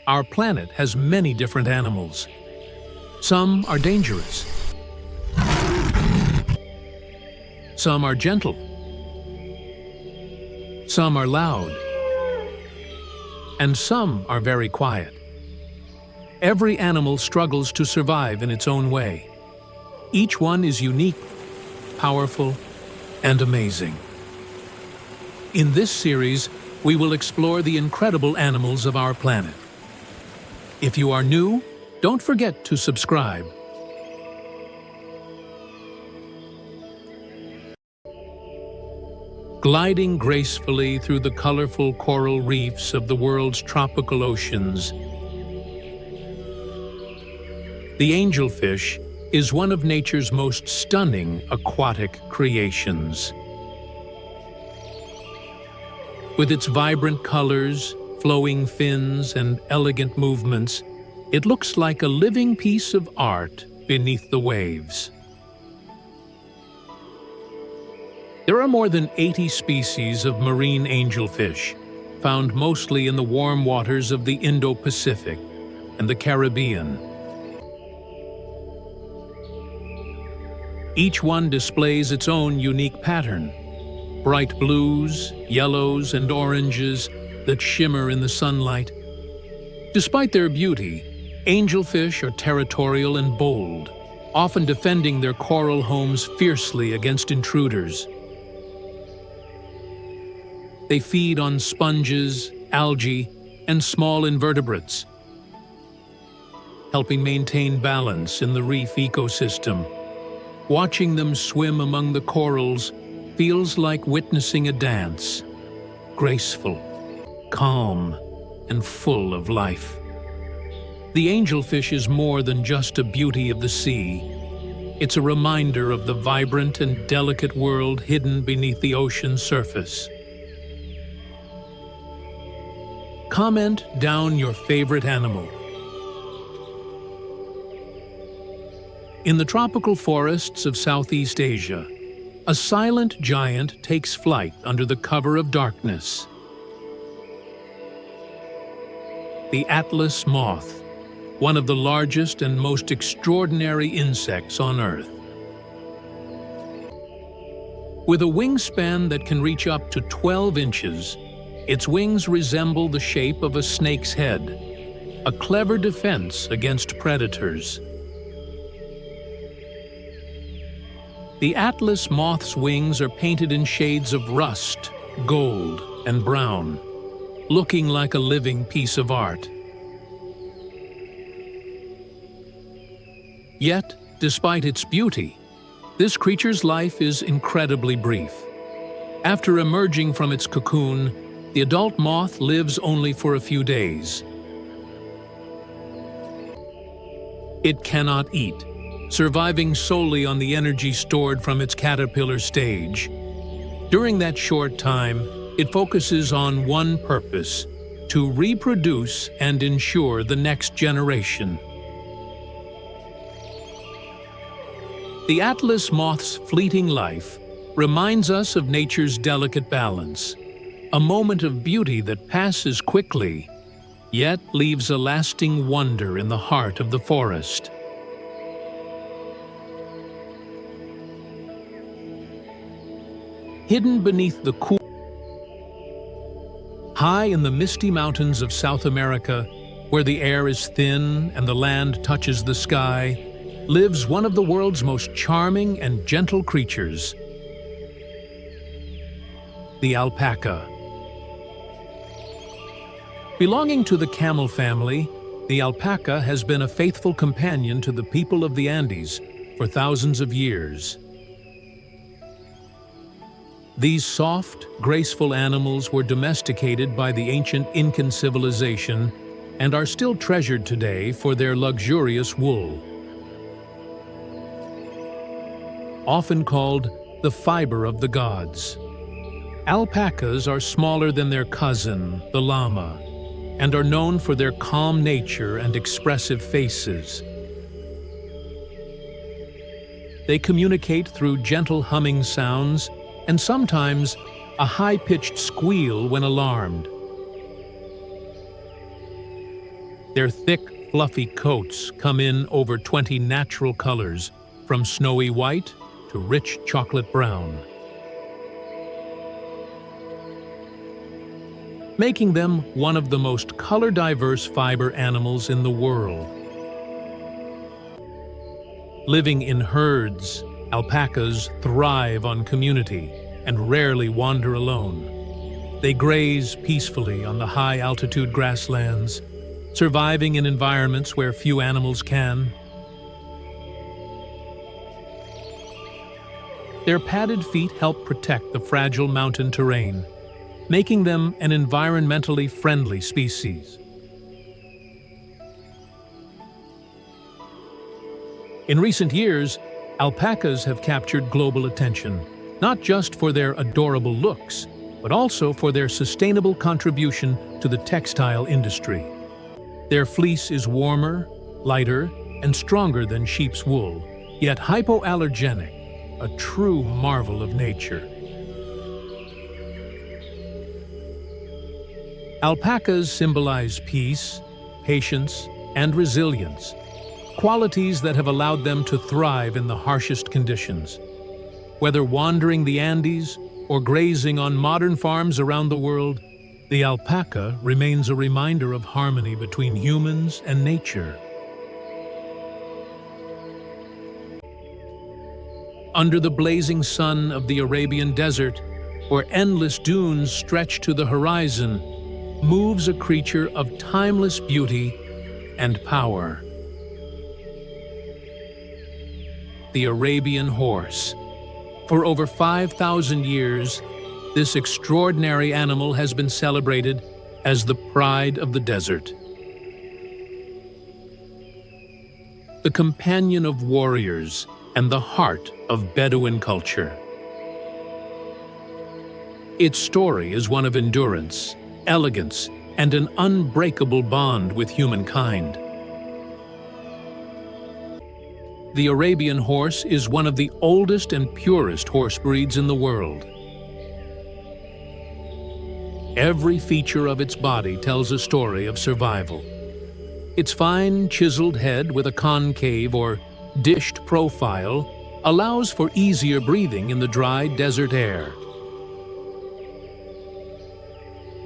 Our planet has many different animals. Some are dangerous. Some are gentle. Some are loud. And some are very quiet. Every animal struggles to survive in its own way. Each one is unique, powerful, and amazing. In this series, we will explore the incredible animals of our planet. If you are new, don't forget to subscribe. Gliding gracefully through the colorful coral reefs of the world's tropical oceans, the angelfish is one of nature's most stunning aquatic creations. With its vibrant colors, flowing fins, and elegant movements, it looks like a living piece of art beneath the waves. There are more than 80 species of marine angelfish, found mostly in the warm waters of the Indo-Pacific and the Caribbean. Each one displays its own unique pattern: bright blues, yellows, and oranges that shimmer in the sunlight. Despite their beauty, angelfish are territorial and bold, often defending their coral homes fiercely against intruders. They feed on sponges, algae, and small invertebrates, helping maintain balance in the reef ecosystem. Watching them swim among the corals feels like witnessing a dance, graceful, calm, and full of life. The angelfish is more than just a beauty of the sea. It's a reminder of the vibrant and delicate world hidden beneath the ocean's surface. Comment down your favorite animal. In the tropical forests of Southeast Asia, a silent giant takes flight under the cover of darkness. The Atlas moth, one of the largest and most extraordinary insects on Earth. With a wingspan that can reach up to 12 inches, its wings resemble the shape of a snake's head, a clever defense against predators. The Atlas moth's wings are painted in shades of rust, gold, and brown, looking like a living piece of art. Yet, despite its beauty, this creature's life is incredibly brief. After emerging from its cocoon, the adult moth lives only for a few days. It cannot eat, surviving solely on the energy stored from its caterpillar stage. During that short time, it focuses on one purpose: to reproduce and ensure the next generation. The Atlas moth's fleeting life reminds us of nature's delicate balance, a moment of beauty that passes quickly, yet leaves a lasting wonder in the heart of the forest. Hidden beneath the cool, high in the misty mountains of South America, where the air is thin and the land touches the sky, lives one of the world's most charming and gentle creatures, the alpaca. Belonging to the camel family, the alpaca has been a faithful companion to the people of the Andes for thousands of years. These soft, graceful animals were domesticated by the ancient Incan civilization and are still treasured today for their luxurious wool. Often called the fiber of the gods, alpacas are smaller than their cousin, the llama, and are known for their calm nature and expressive faces. They communicate through gentle humming sounds and sometimes a high-pitched squeal when alarmed. Their thick, fluffy coats come in over 20 natural colors, from snowy white to rich chocolate brown, making them one of the most color-diverse fiber animals in the world. Living in herds, alpacas thrive on community and rarely wander alone. They graze peacefully on the high-altitude grasslands, surviving in environments where few animals can. Their padded feet help protect the fragile mountain terrain, making them an environmentally friendly species. In recent years, alpacas have captured global attention, not just for their adorable looks, but also for their sustainable contribution to the textile industry. Their fleece is warmer, lighter, and stronger than sheep's wool, yet hypoallergenic, a true marvel of nature. Alpacas symbolize peace, patience, and resilience, qualities that have allowed them to thrive in the harshest conditions. Whether wandering the Andes or grazing on modern farms around the world, the alpaca remains a reminder of harmony between humans and nature. Under the blazing sun of the Arabian desert, where endless dunes stretch to the horizon, moves a creature of timeless beauty and power. The Arabian horse. For over 5,000 years, this extraordinary animal has been celebrated as the pride of the desert. The companion of warriors and the heart of Bedouin culture. Its story is one of endurance, elegance, and an unbreakable bond with humankind. The Arabian horse is one of the oldest and purest horse breeds in the world. Every feature of its body tells a story of survival. Its fine, chiseled head with a concave or dished profile allows for easier breathing in the dry desert air.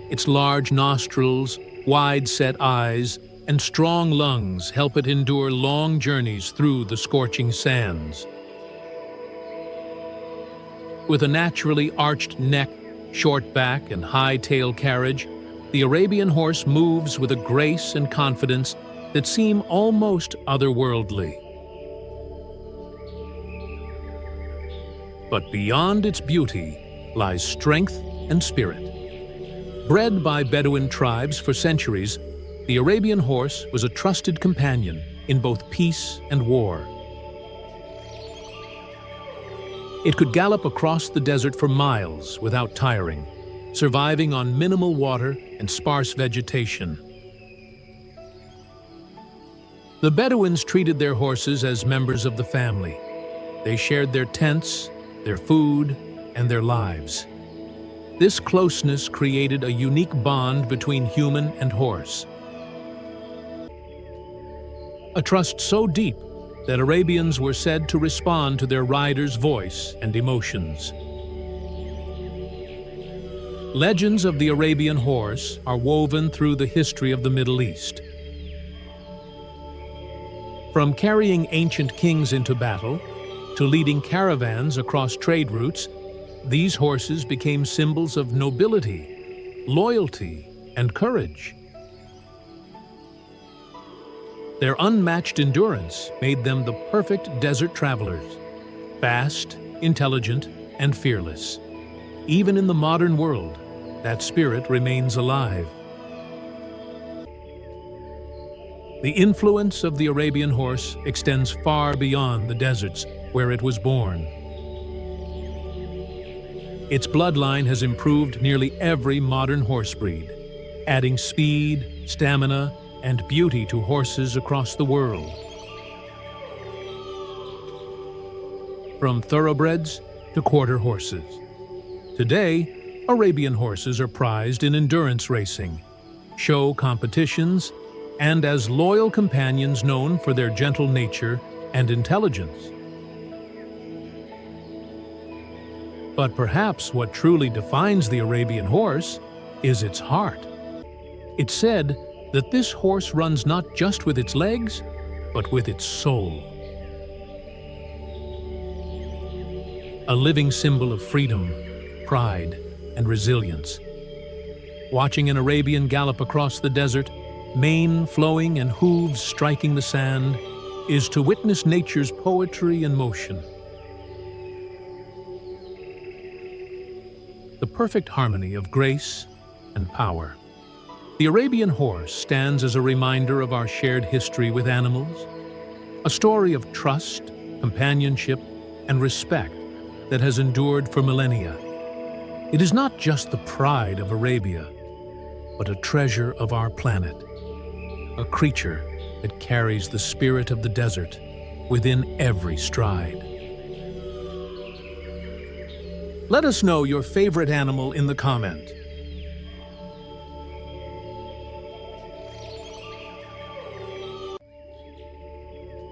Its large nostrils, wide-set eyes, and strong lungs help it endure long journeys through the scorching sands. With a naturally arched neck, short back, and high tail carriage, the Arabian horse moves with a grace and confidence that seem almost otherworldly. But beyond its beauty lies strength and spirit. Bred by Bedouin tribes for centuries, the Arabian horse was a trusted companion in both peace and war. It could gallop across the desert for miles without tiring, surviving on minimal water and sparse vegetation. The Bedouins treated their horses as members of the family. They shared their tents, their food, and their lives. This closeness created a unique bond between human and horse. A trust so deep that Arabians were said to respond to their rider's voice and emotions. Legends of the Arabian horse are woven through the history of the Middle East. From carrying ancient kings into battle to leading caravans across trade routes, these horses became symbols of nobility, loyalty, and courage. Their unmatched endurance made them the perfect desert travelers, fast, intelligent, and fearless. Even in the modern world, that spirit remains alive. The influence of the Arabian horse extends far beyond the deserts where it was born. Its bloodline has improved nearly every modern horse breed, adding speed, stamina, and beauty to horses across the world. From thoroughbreds to quarter horses. Today, Arabian horses are prized in endurance racing, show competitions, and as loyal companions known for their gentle nature and intelligence. But perhaps what truly defines the Arabian horse is its heart. It's said that this horse runs not just with its legs, but with its soul. A living symbol of freedom, pride, and resilience. Watching an Arabian gallop across the desert, mane flowing and hooves striking the sand, is to witness nature's poetry in motion. The perfect harmony of grace and power. The Arabian horse stands as a reminder of our shared history with animals, a story of trust, companionship, and respect that has endured for millennia. It is not just the pride of Arabia, but a treasure of our planet, a creature that carries the spirit of the desert within every stride. Let us know your favorite animal in the comment.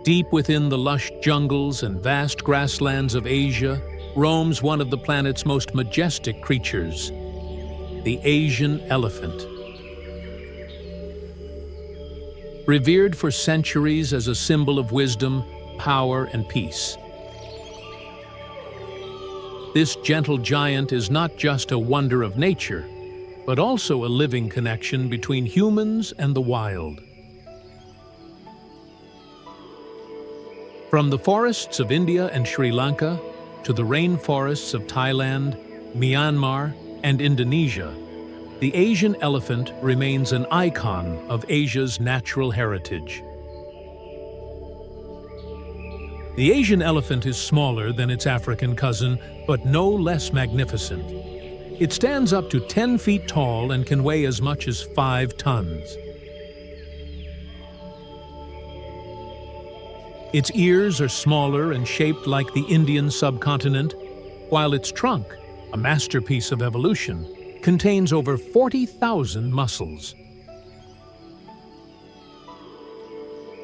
Deep within the lush jungles and vast grasslands of Asia roams one of the planet's most majestic creatures, the Asian elephant. Revered for centuries as a symbol of wisdom, power, and peace. This gentle giant is not just a wonder of nature, but also a living connection between humans and the wild. From the forests of India and Sri Lanka to the rainforests of Thailand, Myanmar, and Indonesia, the Asian elephant remains an icon of Asia's natural heritage. The Asian elephant is smaller than its African cousin, but no less magnificent. It stands up to 10 feet tall and can weigh as much as 5 tons. Its ears are smaller and shaped like the Indian subcontinent, while its trunk, a masterpiece of evolution, contains over 40,000 muscles.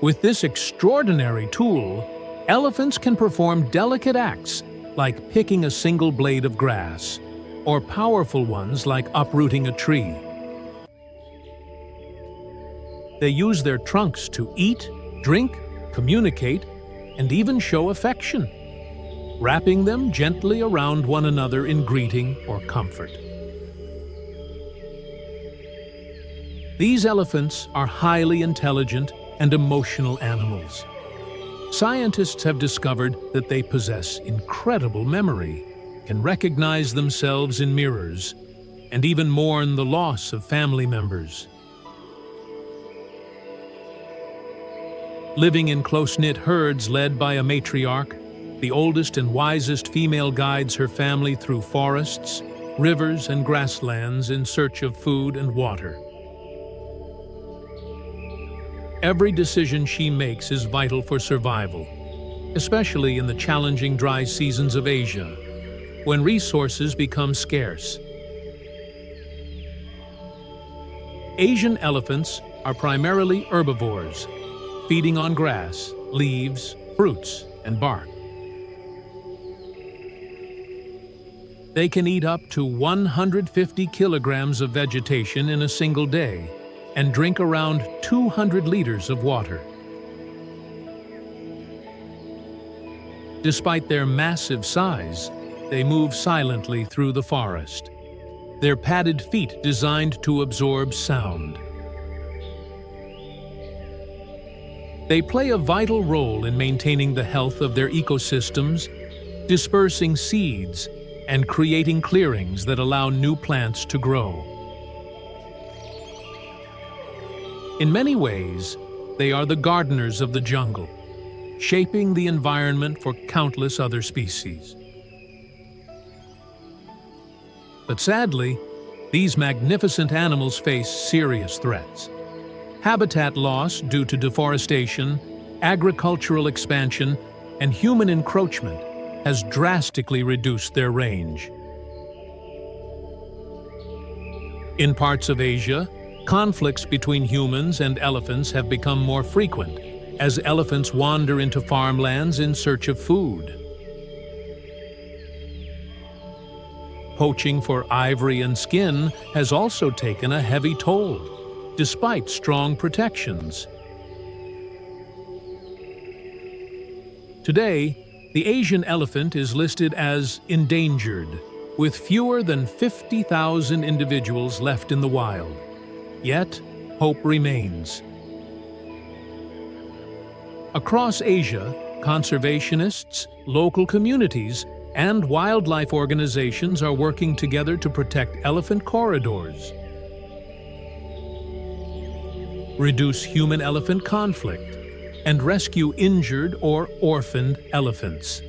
With this extraordinary tool, elephants can perform delicate acts like picking a single blade of grass, or powerful ones like uprooting a tree. They use their trunks to eat, drink, communicate, and even show affection, wrapping them gently around one another in greeting or comfort. These elephants are highly intelligent and emotional animals. Scientists have discovered that they possess incredible memory, can recognize themselves in mirrors, and even mourn the loss of family members. Living in close-knit herds led by a matriarch, the oldest and wisest female guides her family through forests, rivers, and grasslands in search of food and water. Every decision she makes is vital for survival, especially in the challenging dry seasons of Asia, when resources become scarce. Asian elephants are primarily herbivores, feeding on grass, leaves, fruits, and bark. They can eat up to 150 kilograms of vegetation in a single day and drink around 200 liters of water. Despite their massive size, they move silently through the forest, their padded feet designed to absorb sound. They play a vital role in maintaining the health of their ecosystems, dispersing seeds, and creating clearings that allow new plants to grow. In many ways, they are the gardeners of the jungle, shaping the environment for countless other species. But sadly, these magnificent animals face serious threats. Habitat loss due to deforestation, agricultural expansion, and human encroachment has drastically reduced their range. In parts of Asia, Conflicts between humans and elephants have become more frequent as elephants wander into farmlands in search of food. Poaching for ivory and skin has also taken a heavy toll, despite strong protections. Today, the Asian elephant is listed as endangered, with fewer than 50,000 individuals left in the wild. Yet, hope remains. Across Asia, conservationists, local communities, and wildlife organizations are working together to protect elephant corridors, reduce human-elephant conflict, and rescue injured or orphaned elephants.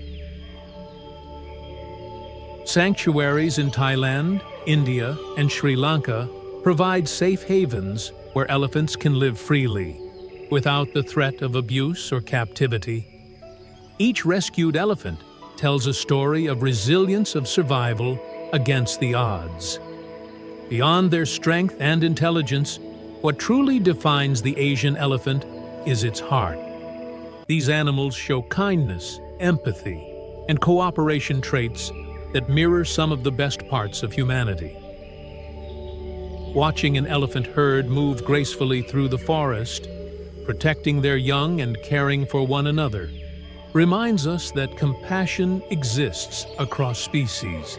Sanctuaries in Thailand, India, and Sri Lanka provide safe havens where elephants can live freely, without the threat of abuse or captivity. Each rescued elephant tells a story of resilience of survival against the odds. Beyond their strength and intelligence, what truly defines the Asian elephant is its heart. These animals show kindness, empathy, and cooperation traits that mirror some of the best parts of humanity. Watching an elephant herd move gracefully through the forest, protecting their young and caring for one another, reminds us that compassion exists across species.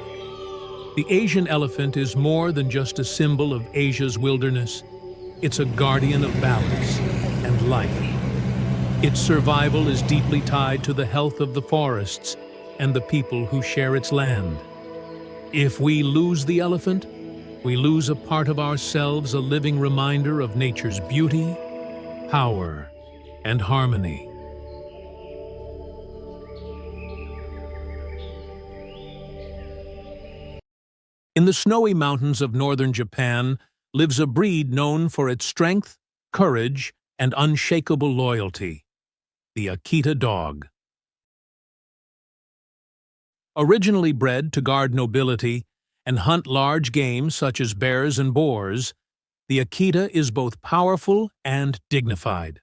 The Asian elephant is more than just a symbol of Asia's wilderness. It's a guardian of balance and life. Its survival is deeply tied to the health of the forests and the people who share its land. If we lose the elephant, we lose a part of ourselves, a living reminder of nature's beauty, power, and harmony. In the snowy mountains of northern Japan lives a breed known for its strength, courage, and unshakable loyalty, the Akita dog. Originally bred to guard nobility and hunt large game such as bears and boars, the Akita is both powerful and dignified,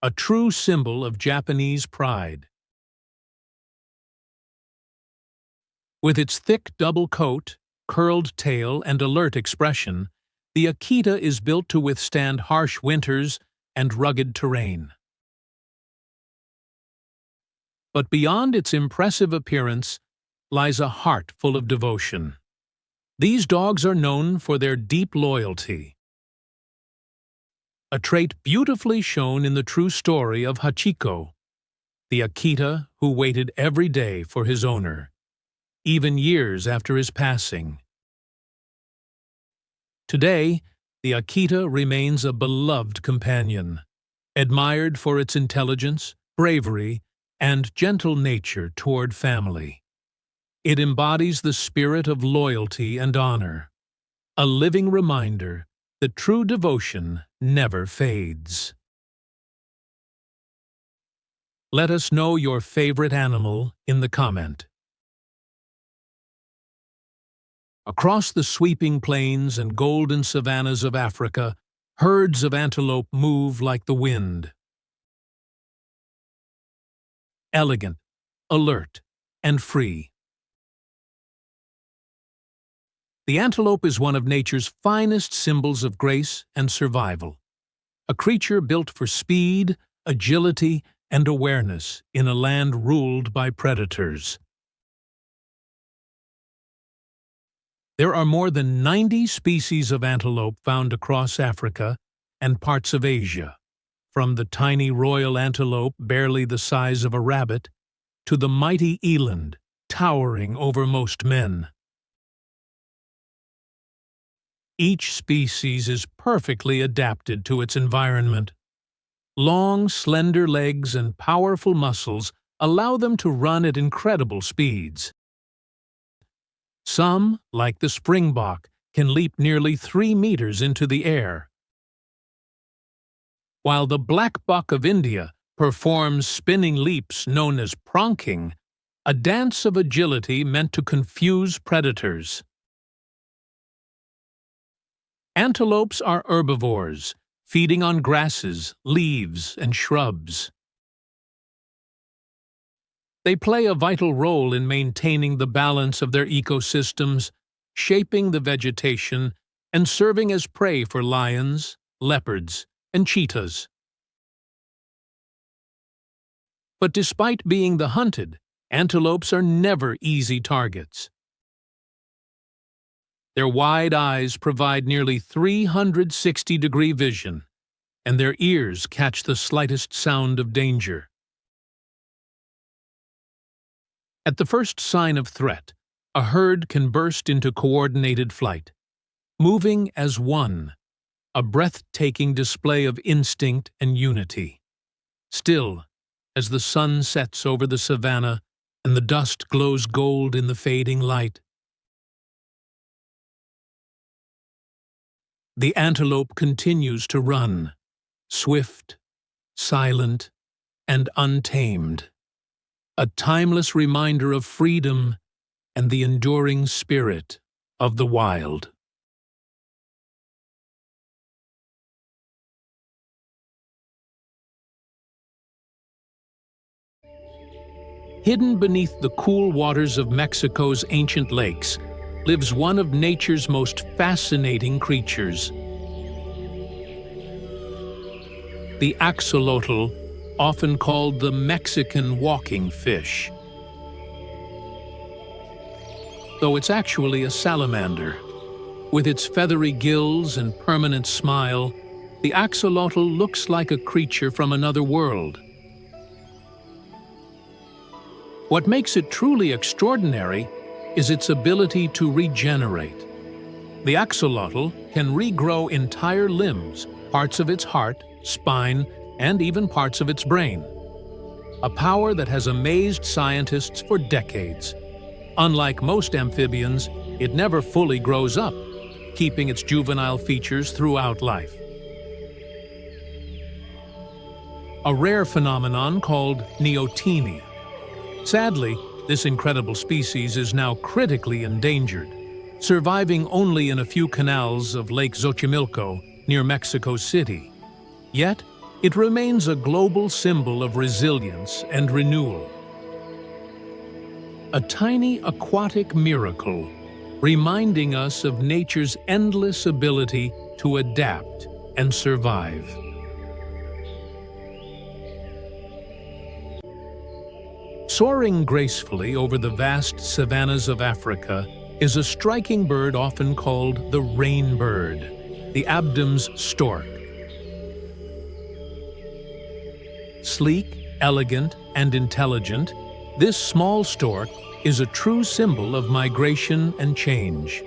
a true symbol of Japanese pride. With its thick double coat, curled tail, and alert expression, the Akita is built to withstand harsh winters and rugged terrain. But beyond its impressive appearance lies a heart full of devotion. These dogs are known for their deep loyalty, a trait beautifully shown in the true story of Hachiko, the Akita who waited every day for his owner, even years after his passing. Today, the Akita remains a beloved companion, admired for its intelligence, bravery, and gentle nature toward family. It embodies the spirit of loyalty and honor, a living reminder that true devotion never fades. Let us know your favorite animal in the comment. Across the sweeping plains and golden savannas of Africa, herds of antelope move like the wind. Elegant, alert, and free. The antelope is one of nature's finest symbols of grace and survival, a creature built for speed, agility, and awareness in a land ruled by predators. There are more than 90 species of antelope found across Africa and parts of Asia, from the tiny royal antelope barely the size of a rabbit to the mighty eland, towering over most men. Each species is perfectly adapted to its environment. Long, slender legs and powerful muscles allow them to run at incredible speeds. Some, like the springbok, can leap nearly 3 meters into the air, while the black buck of India performs spinning leaps known as pronking, a dance of agility meant to confuse predators. Antelopes are herbivores, feeding on grasses, leaves, and shrubs. They play a vital role in maintaining the balance of their ecosystems, shaping the vegetation, and serving as prey for lions, leopards, and cheetahs. But despite being the hunted, antelopes are never easy targets. Their wide eyes provide nearly 360-degree vision, and their ears catch the slightest sound of danger. At the first sign of threat, a herd can burst into coordinated flight, moving as one, a breathtaking display of instinct and unity. Still, as the sun sets over the savanna and the dust glows gold in the fading light, the antelope continues to run, swift, silent, and untamed, a timeless reminder of freedom and the enduring spirit of the wild. Hidden beneath the cool waters of Mexico's ancient lakes lives one of nature's most fascinating creatures. The axolotl, often called the Mexican walking fish. Though it's actually a salamander. With its feathery gills and permanent smile, the axolotl looks like a creature from another world. What makes it truly extraordinary is its ability to regenerate. The axolotl can regrow entire limbs, parts of its heart, spine, and even parts of its brain. A power that has amazed scientists for decades. Unlike most amphibians, it never fully grows up, keeping its juvenile features throughout life. A rare phenomenon called neoteny. Sadly, this incredible species is now critically endangered, surviving only in a few canals of Lake Xochimilco near Mexico City. Yet, it remains a global symbol of resilience and renewal. A tiny aquatic miracle, reminding us of nature's endless ability to adapt and survive. Soaring gracefully over the vast savannas of Africa is a striking bird often called the rainbird, the Abdam's stork. Sleek, elegant, and intelligent, this small stork is a true symbol of migration and change.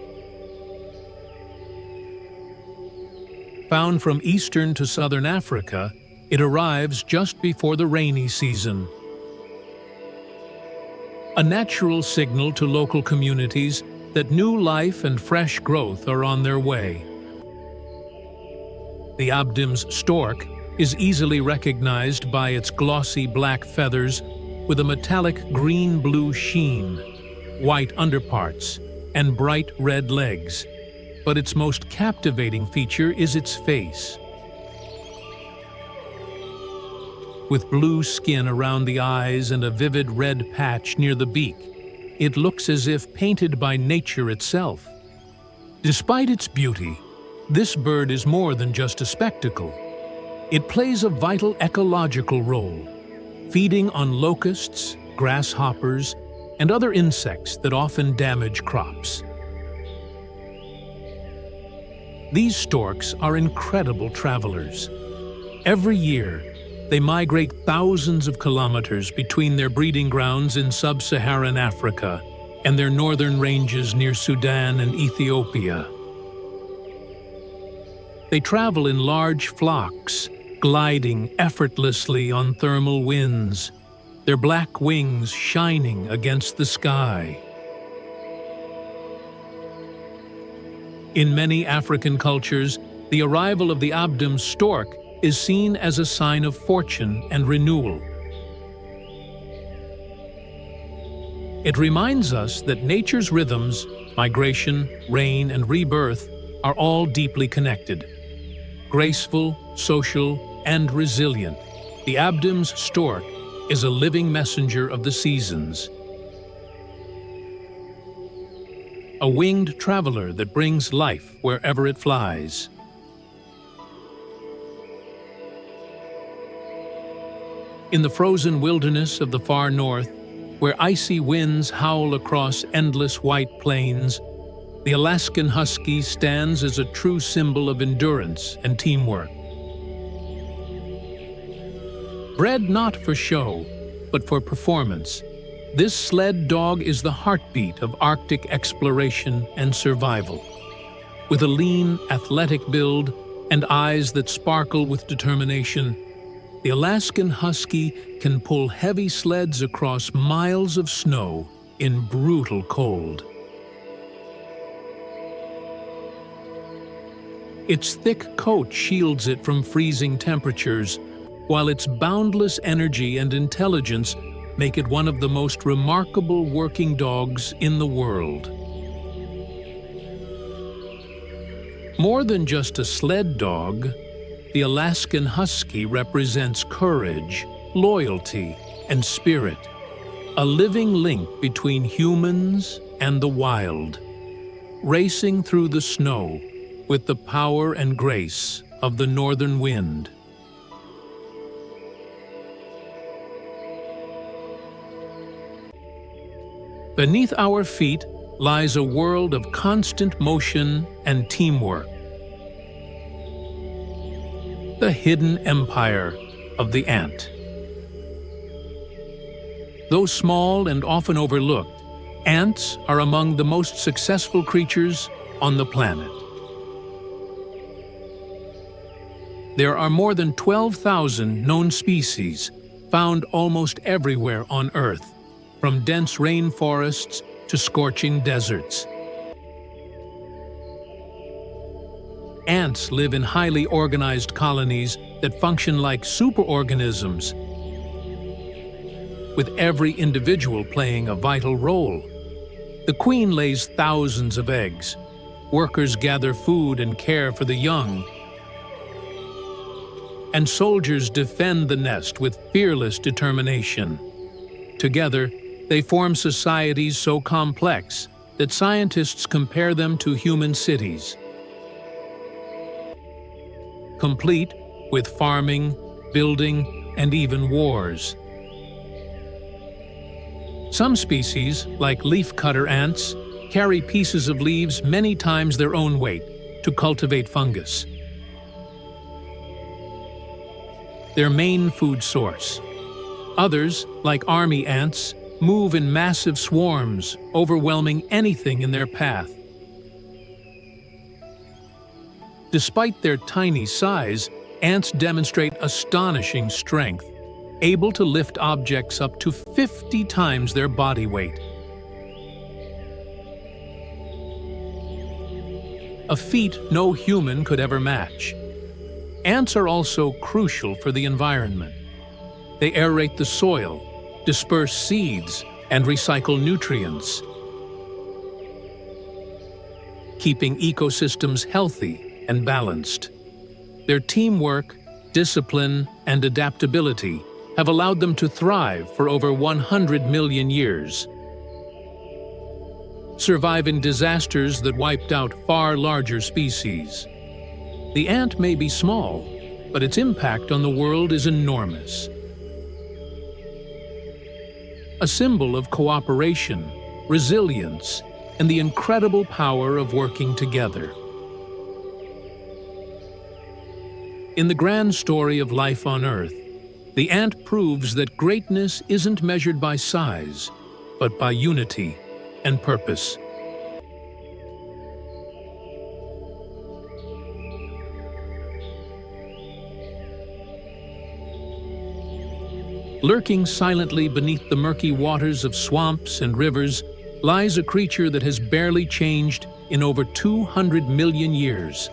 Found from eastern to southern Africa, it arrives just before the rainy season. A natural signal to local communities that new life and fresh growth are on their way. The Abdam's stork is easily recognized by its glossy black feathers with a metallic green-blue sheen, white underparts, and bright red legs. But its most captivating feature is its face. With blue skin around the eyes and a vivid red patch near the beak, it looks as if painted by nature itself. Despite its beauty, this bird is more than just a spectacle. It plays a vital ecological role, feeding on locusts, grasshoppers, and other insects that often damage crops. These storks are incredible travelers. Every year, they migrate thousands of kilometers between their breeding grounds in sub-Saharan Africa and their northern ranges near Sudan and Ethiopia. They travel in large flocks, gliding effortlessly on thermal winds, their black wings shining against the sky. In many African cultures, the arrival of the Abdam's stork is seen as a sign of fortune and renewal. It reminds us that nature's rhythms, migration, rain, and rebirth, are all deeply connected. Graceful, social, and resilient, the Abdam's stork is a living messenger of the seasons. A winged traveler that brings life wherever it flies. In the frozen wilderness of the far north, where icy winds howl across endless white plains, the Alaskan husky stands as a true symbol of endurance and teamwork. Bred not for show, but for performance, this sled dog is the heartbeat of Arctic exploration and survival. With a lean, athletic build and eyes that sparkle with determination, the Alaskan husky can pull heavy sleds across miles of snow in brutal cold. Its thick coat shields it from freezing temperatures, while its boundless energy and intelligence make it one of the most remarkable working dogs in the world. More than just a sled dog, the Alaskan husky represents courage, loyalty, and spirit, a living link between humans and the wild, racing through the snow with the power and grace of the northern wind. Beneath our feet lies a world of constant motion and teamwork. The hidden empire of the ant. Though small and often overlooked, ants are among the most successful creatures on the planet. There are more than 12,000 known species found almost everywhere on Earth, from dense rainforests to scorching deserts. Ants live in highly organized colonies that function like superorganisms, with every individual playing a vital role. The queen lays thousands of eggs. Workers gather food and care for the young. And soldiers defend the nest with fearless determination. Together, they form societies so complex that scientists compare them to human cities, complete with farming, building, and even wars. Some species, like leafcutter ants, carry pieces of leaves many times their own weight to cultivate fungus, their main food source. Others, like army ants, move in massive swarms, overwhelming anything in their path. Despite their tiny size, ants demonstrate astonishing strength, able to lift objects up to 50 times their body weight. A feat no human could ever match. Ants are also crucial for the environment. They aerate the soil, disperse seeds, and recycle nutrients, keeping ecosystems healthy and balanced. Their teamwork, discipline, and adaptability have allowed them to thrive for over 100 million years, surviving disasters that wiped out far larger species. The ant may be small, but its impact on the world is enormous. A symbol of cooperation, resilience, and the incredible power of working together. In the grand story of life on Earth, the ant proves that greatness isn't measured by size, but by unity and purpose. Lurking silently beneath the murky waters of swamps and rivers lies a creature that has barely changed in over 200 million years.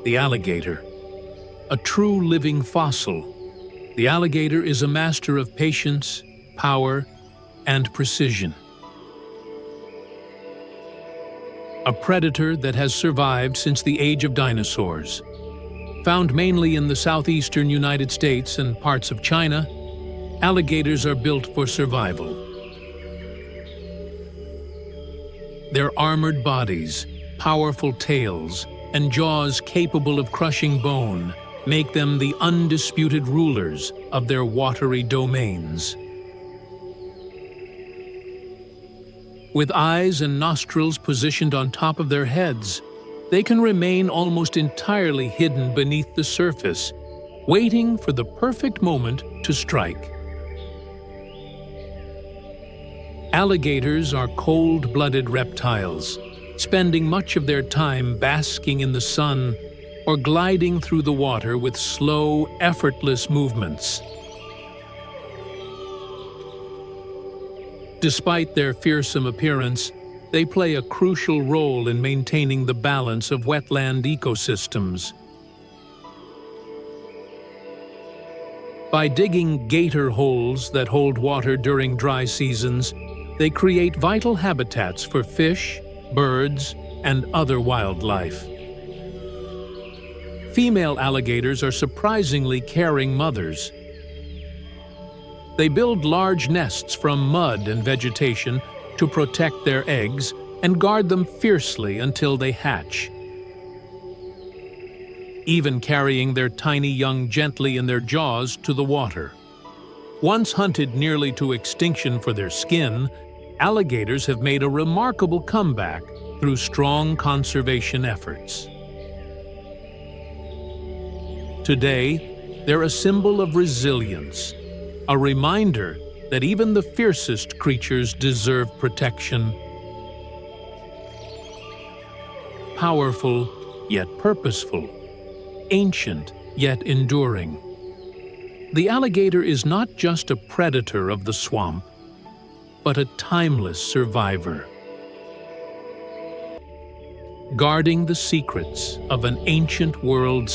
The alligator, a true living fossil. The alligator is a master of patience, power, and precision. a predator that has survived since the age of dinosaurs. Found mainly in the southeastern United States and parts of China, alligators are built for survival. Their armored bodies, powerful tails, and jaws capable of crushing bone make them the undisputed rulers of their watery domains. With eyes and nostrils positioned on top of their heads, they can remain almost entirely hidden beneath the surface, waiting for the perfect moment to strike. Alligators are cold-blooded reptiles, spending much of their time basking in the sun or gliding through the water with slow, effortless movements. Despite their fearsome appearance, they play a crucial role in maintaining the balance of wetland ecosystems. By digging gator holes that hold water during dry seasons, they create vital habitats for fish, birds, and other wildlife. Female alligators are surprisingly caring mothers. They build large nests from mud and vegetation to protect their eggs and guard them fiercely until they hatch. Even carrying their tiny young gently in their jaws to the water. Once hunted nearly to extinction for their skin, alligators have made a remarkable comeback through strong conservation efforts. Today, they're a symbol of resilience, a reminder that even the fiercest creatures deserve protection. Powerful, yet purposeful. Ancient, yet enduring. The alligator is not just a predator of the swamp, but a timeless survivor. Guarding the secrets of an ancient world.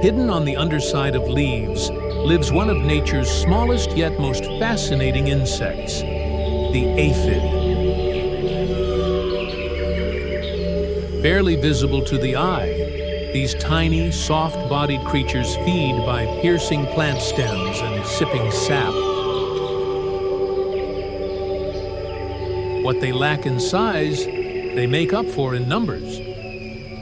Hidden on the underside of leaves lives one of nature's smallest yet most fascinating insects, the aphid. Barely visible to the eye, these tiny, soft-bodied creatures feed by piercing plant stems and sipping sap. What they lack in size, they make up for in numbers.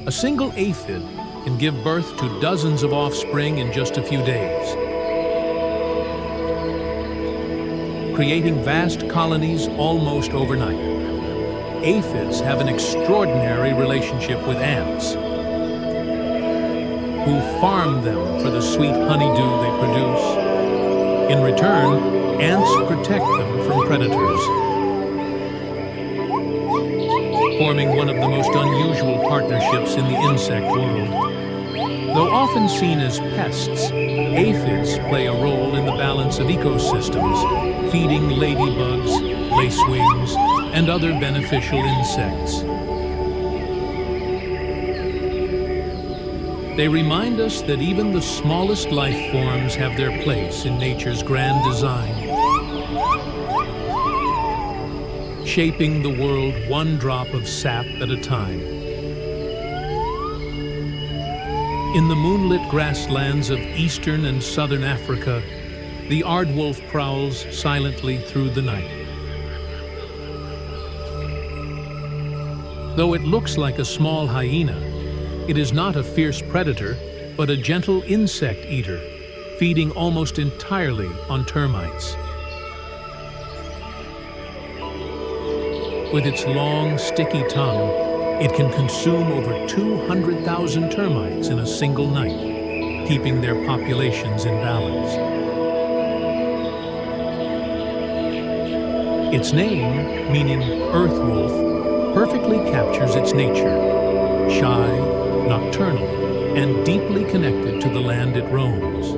A single aphid can give birth to dozens of offspring in just a few days, creating vast colonies almost overnight. Aphids have an extraordinary relationship with ants, who farm them for the sweet honeydew they produce. In return, ants protect them from predators, forming one of the most unusual partnerships in the insect world. Though often seen as pests, aphids play a role in the balance of ecosystems, feeding ladybugs, lacewings, and other beneficial insects. They remind us that even the smallest life forms have their place in nature's grand design, shaping the world one drop of sap at a time. In the moonlit grasslands of eastern and southern Africa, the aardwolf prowls silently through the night. Though it looks like a small hyena, it is not a fierce predator, but a gentle insect eater, feeding almost entirely on termites. With its long, sticky tongue, it can consume over 200,000 termites in a single night, keeping their populations in balance. Its name, meaning earth wolf, perfectly captures its nature: shy, nocturnal, and deeply connected to the land it roams.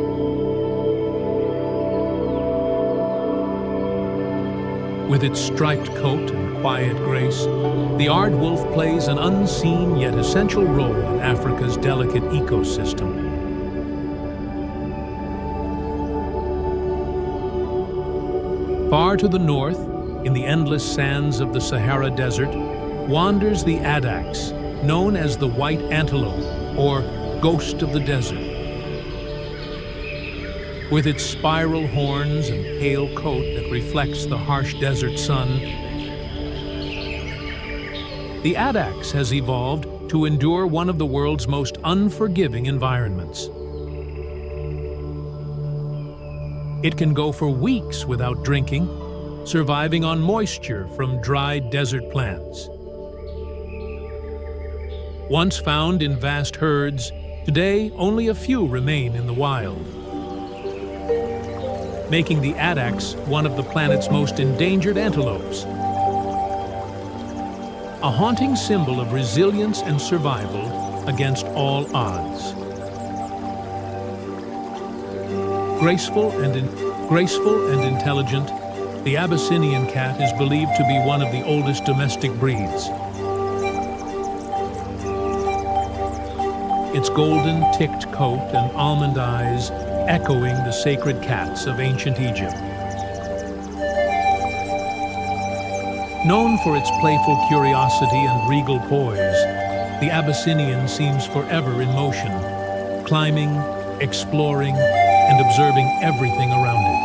With its striped coat and quiet grace, the aardwolf plays an unseen yet essential role in Africa's delicate ecosystem. Far to the north, in the endless sands of the Sahara Desert, wanders the addax, known as the white antelope or ghost of the desert. With its spiral horns and pale coat that reflects the harsh desert sun, the addax has evolved to endure one of the world's most unforgiving environments. It can go for weeks without drinking, surviving on moisture from dried desert plants. Once found in vast herds, today only a few remain in the wild, making the addax one of the planet's most endangered antelopes. A haunting symbol of resilience and survival against all odds. Graceful and intelligent, the Abyssinian cat is believed to be one of the oldest domestic breeds. Its golden, ticked coat and almond eyes echoing the sacred cats of ancient Egypt. Known for its playful curiosity and regal poise, the Abyssinian seems forever in motion, climbing, exploring, and observing everything around it.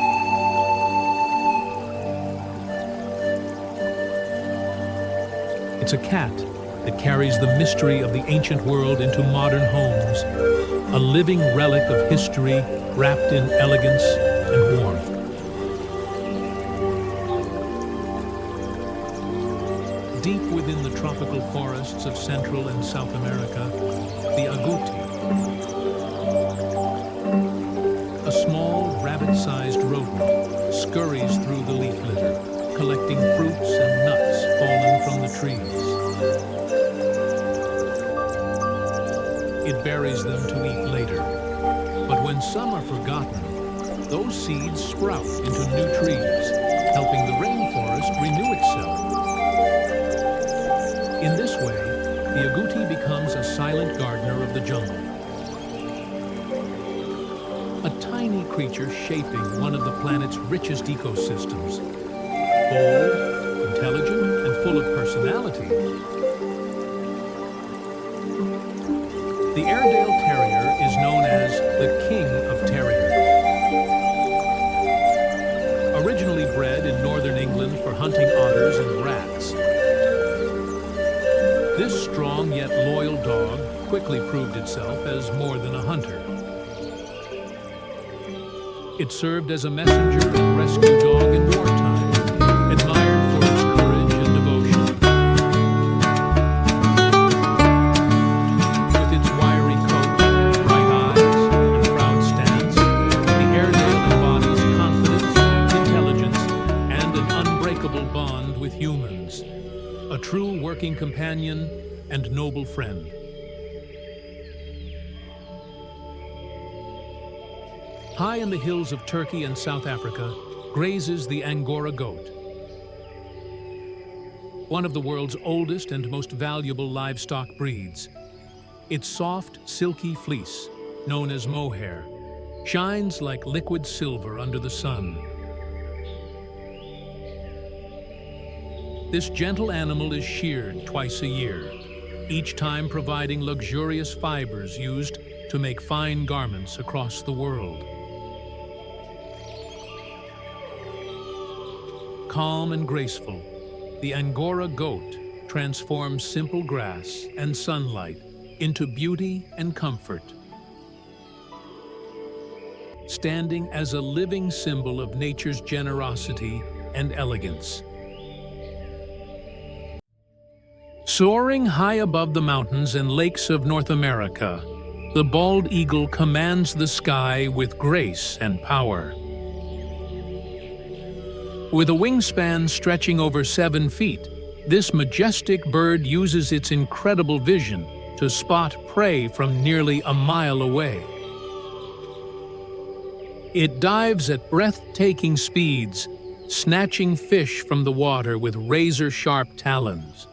It's a cat that carries the mystery of the ancient world into modern homes, a living relic of history wrapped in elegance and warmth. Deep within the tropical forests of Central and South America, the agouti, a small, rabbit-sized rodent, scurries through the leaf litter, collecting fruits and nuts fallen from the trees. It buries them to eat later, but when some are forgotten, those seeds sprout into new trees, helping the rainforest renew itself. In this way, the agouti becomes a silent gardener of the jungle. A tiny creature shaping one of the planet's richest ecosystems. Bold, intelligent, and full of personality. The Airedale Terrier is known as the King of Terriers. Originally bred in northern England for hunting otters and rats, this strong yet loyal dog quickly proved itself as more than a hunter. It served as a messenger and rescue dog in wartime, admired for its courage and devotion. With its wiry coat, bright eyes, and proud stance, the Airedale embodies confidence, intelligence, and an unbreakable bond with humans. A true working companion and noble friend. High in the hills of Turkey and South Africa grazes the Angora goat, one of the world's oldest and most valuable livestock breeds. Its soft, silky fleece, known as mohair, shines like liquid silver under the sun. This gentle animal is sheared twice a year, each time providing luxurious fibers used to make fine garments across the world. Calm and graceful, the Angora goat transforms simple grass and sunlight into beauty and comfort, standing as a living symbol of nature's generosity and elegance. Soaring high above the mountains and lakes of North America, the bald eagle commands the sky with grace and power. With a wingspan stretching over 7 feet, this majestic bird uses its incredible vision to spot prey from nearly a mile away. It dives at breathtaking speeds, snatching fish from the water with razor-sharp talons.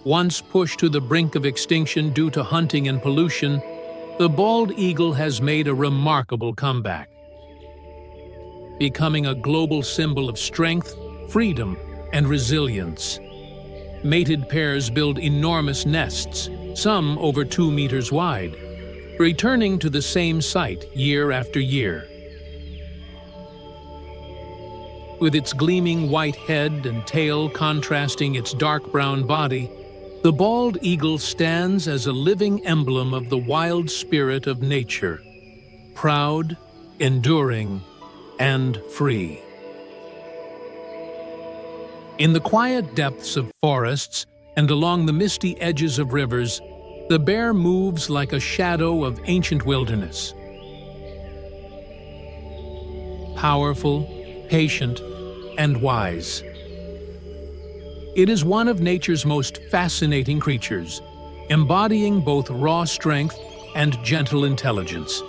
Once pushed to the brink of extinction due to hunting and pollution, the bald eagle has made a remarkable comeback, becoming a global symbol of strength, freedom, and resilience. Mated pairs build enormous nests, some over 2 meters wide, returning to the same site year after year. With its gleaming white head and tail contrasting its dark brown body, the bald eagle stands as a living emblem of the wild spirit of nature, proud, enduring, and free. In the quiet depths of forests and along the misty edges of rivers, the bear moves like a shadow of ancient wilderness. Powerful, patient, and wise. It is one of nature's most fascinating creatures, embodying both raw strength and gentle intelligence.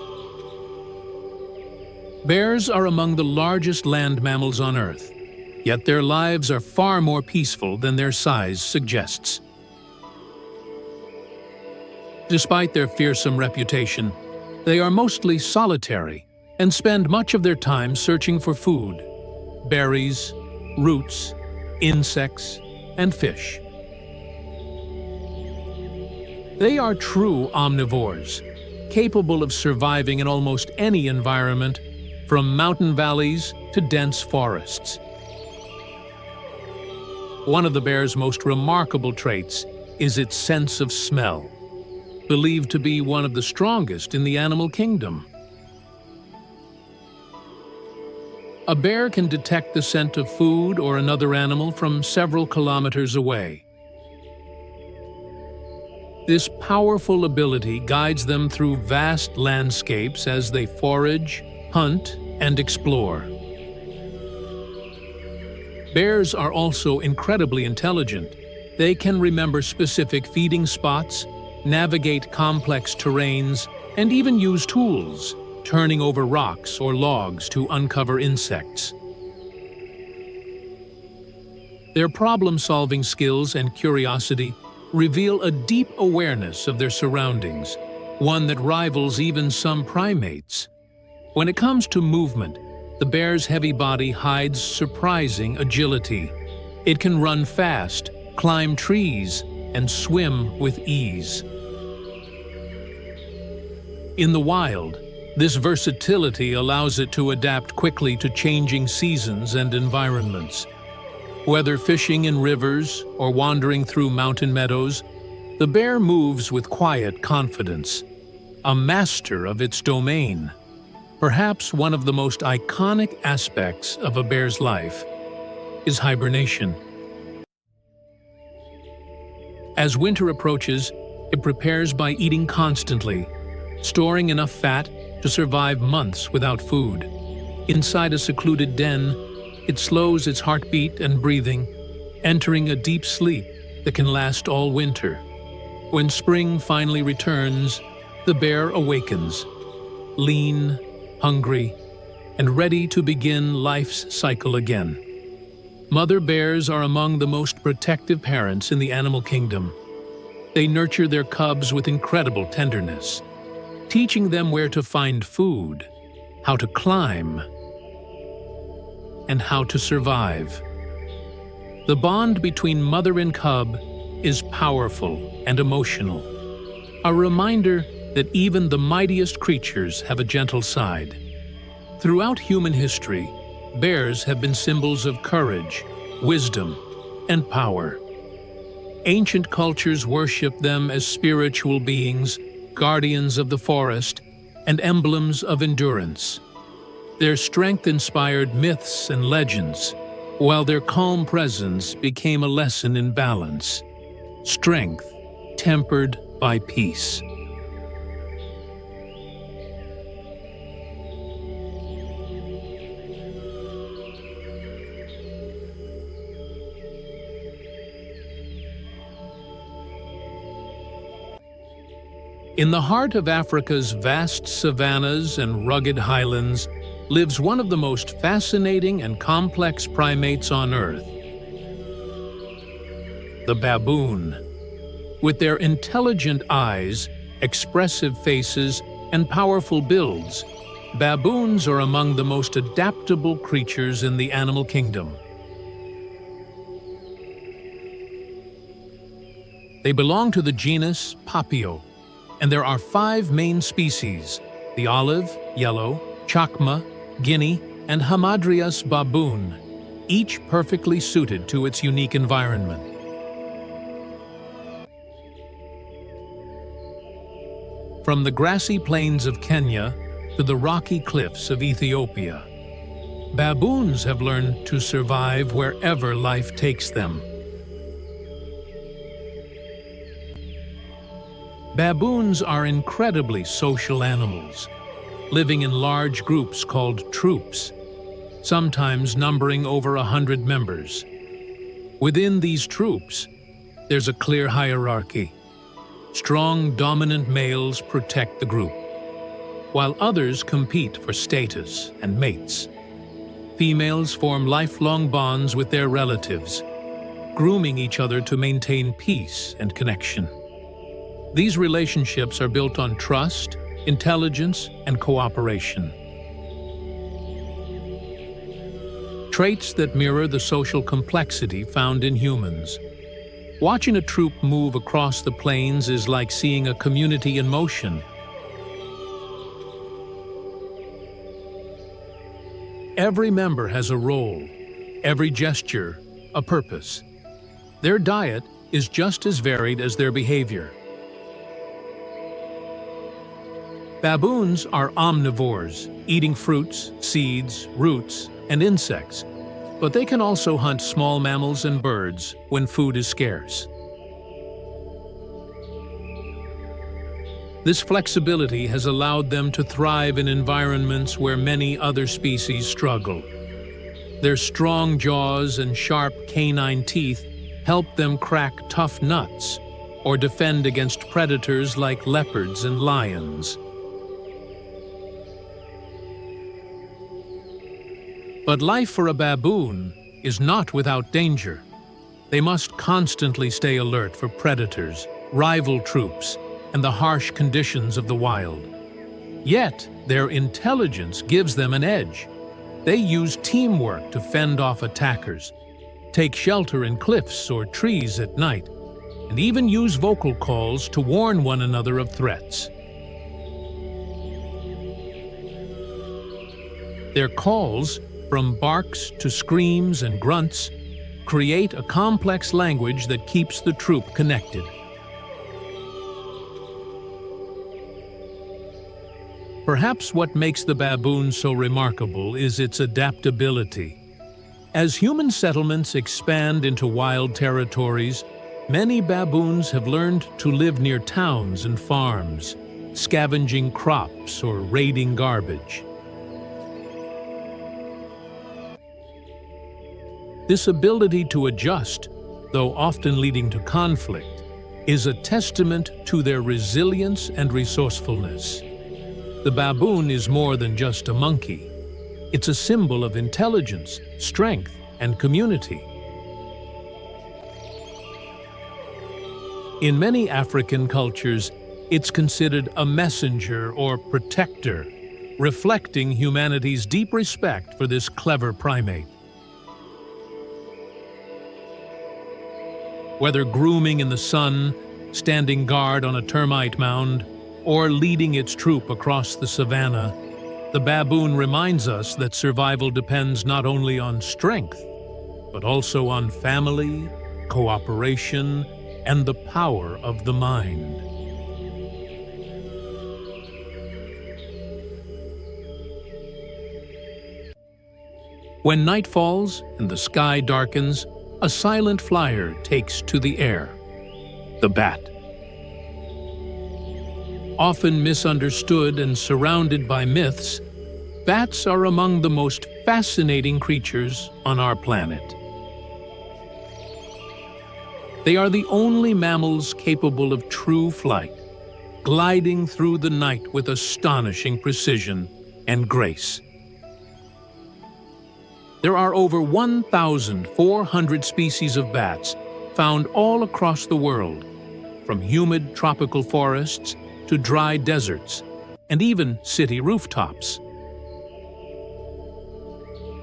Bears are among the largest land mammals on Earth, yet their lives are far more peaceful than their size suggests. Despite their fearsome reputation, they are mostly solitary and spend much of their time searching for food, berries, roots, insects, and fish. They are true omnivores, capable of surviving in almost any environment, from mountain valleys to dense forests. One of the bear's most remarkable traits is its sense of smell, believed to be one of the strongest in the animal kingdom. A bear can detect the scent of food or another animal from several kilometers away. This powerful ability guides them through vast landscapes as they forage, hunt, and explore. Bears are also incredibly intelligent. They can remember specific feeding spots, navigate complex terrains, and even use tools, turning over rocks or logs to uncover insects. Their problem-solving skills and curiosity reveal a deep awareness of their surroundings, one that rivals even some primates. When it comes to movement, the bear's heavy body hides surprising agility. It can run fast, climb trees, and swim with ease. In the wild, this versatility allows it to adapt quickly to changing seasons and environments. Whether fishing in rivers or wandering through mountain meadows, the bear moves with quiet confidence, a master of its domain. Perhaps one of the most iconic aspects of a bear's life is hibernation. As winter approaches, it prepares by eating constantly, storing enough fat to survive months without food. Inside a secluded den, it slows its heartbeat and breathing, entering a deep sleep that can last all winter. When spring finally returns, the bear awakens, lean, hungry, and ready to begin life's cycle again. Mother bears are among the most protective parents in the animal kingdom. They nurture their cubs with incredible tenderness, teaching them where to find food, how to climb, and how to survive. The bond between mother and cub is powerful and emotional, a reminder that even the mightiest creatures have a gentle side. Throughout human history, bears have been symbols of courage, wisdom, and power. Ancient cultures worship them as spiritual beings, guardians of the forest, and emblems of endurance. Their strength inspired myths and legends, while their calm presence became a lesson in balance, strength tempered by peace. In the heart of Africa's vast savannas and rugged highlands lives one of the most fascinating and complex primates on Earth, the baboon. With their intelligent eyes, expressive faces, and powerful builds, baboons are among the most adaptable creatures in the animal kingdom. They belong to the genus Papio, and there are 5 main species: the olive, yellow, chacma, Guinea, and Hamadryas baboon, each perfectly suited to its unique environment. From the grassy plains of Kenya to the rocky cliffs of Ethiopia, baboons have learned to survive wherever life takes them. Baboons are incredibly social animals, living in large groups called troops, sometimes numbering over 100 members. Within these troops, there's a clear hierarchy. Strong, dominant males protect the group, while others compete for status and mates. Females form lifelong bonds with their relatives, grooming each other to maintain peace and connection. These relationships are built on trust, intelligence, and cooperation. Traits that mirror the social complexity found in humans. Watching a troop move across the plains is like seeing a community in motion. Every member has a role, every gesture, a purpose. Their diet is just as varied as their behavior. Baboons are omnivores, eating fruits, seeds, roots, and insects, but they can also hunt small mammals and birds when food is scarce. This flexibility has allowed them to thrive in environments where many other species struggle. Their strong jaws and sharp canine teeth help them crack tough nuts or defend against predators like leopards and lions. But life for a baboon is not without danger. They must constantly stay alert for predators, rival troops, and the harsh conditions of the wild. Yet, their intelligence gives them an edge. They use teamwork to fend off attackers, take shelter in cliffs or trees at night, and even use vocal calls to warn one another of threats. Their calls, from barks to screams and grunts, create a complex language that keeps the troop connected. Perhaps what makes the baboon so remarkable is its adaptability. As human settlements expand into wild territories, many baboons have learned to live near towns and farms, scavenging crops or raiding garbage. This ability to adjust, though often leading to conflict, is a testament to their resilience and resourcefulness. The baboon is more than just a monkey. It's a symbol of intelligence, strength, and community. In many African cultures, it's considered a messenger or protector, reflecting humanity's deep respect for this clever primate. Whether grooming in the sun, standing guard on a termite mound, or leading its troop across the savannah, the baboon reminds us that survival depends not only on strength, but also on family, cooperation, and the power of the mind. When night falls and the sky darkens, a silent flyer takes to the air, the bat. Often misunderstood and surrounded by myths, bats are among the most fascinating creatures on our planet. They are the only mammals capable of true flight, gliding through the night with astonishing precision and grace. There are over 1,400 species of bats found all across the world, from humid tropical forests to dry deserts, and even city rooftops.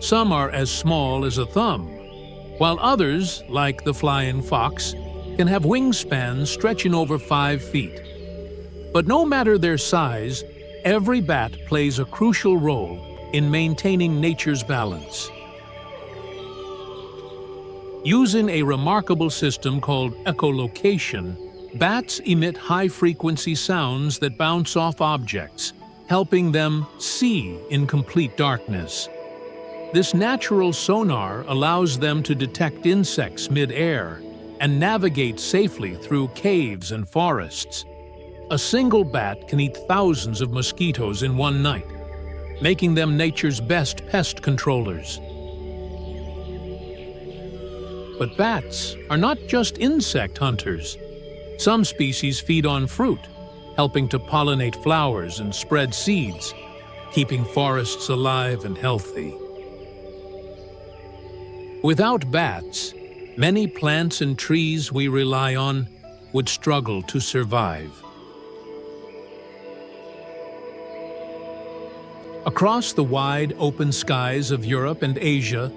Some are as small as a thumb, while others, like the flying fox, can have wingspans stretching over 5 feet. But no matter their size, every bat plays a crucial role in maintaining nature's balance. Using a remarkable system called echolocation, bats emit high-frequency sounds that bounce off objects, helping them see in complete darkness. This natural sonar allows them to detect insects mid-air and navigate safely through caves and forests. A single bat can eat thousands of mosquitoes in one night, making them nature's best pest controllers. But bats are not just insect hunters. Some species feed on fruit, helping to pollinate flowers and spread seeds, keeping forests alive and healthy. Without bats, many plants and trees we rely on would struggle to survive. Across the wide, open skies of Europe and Asia,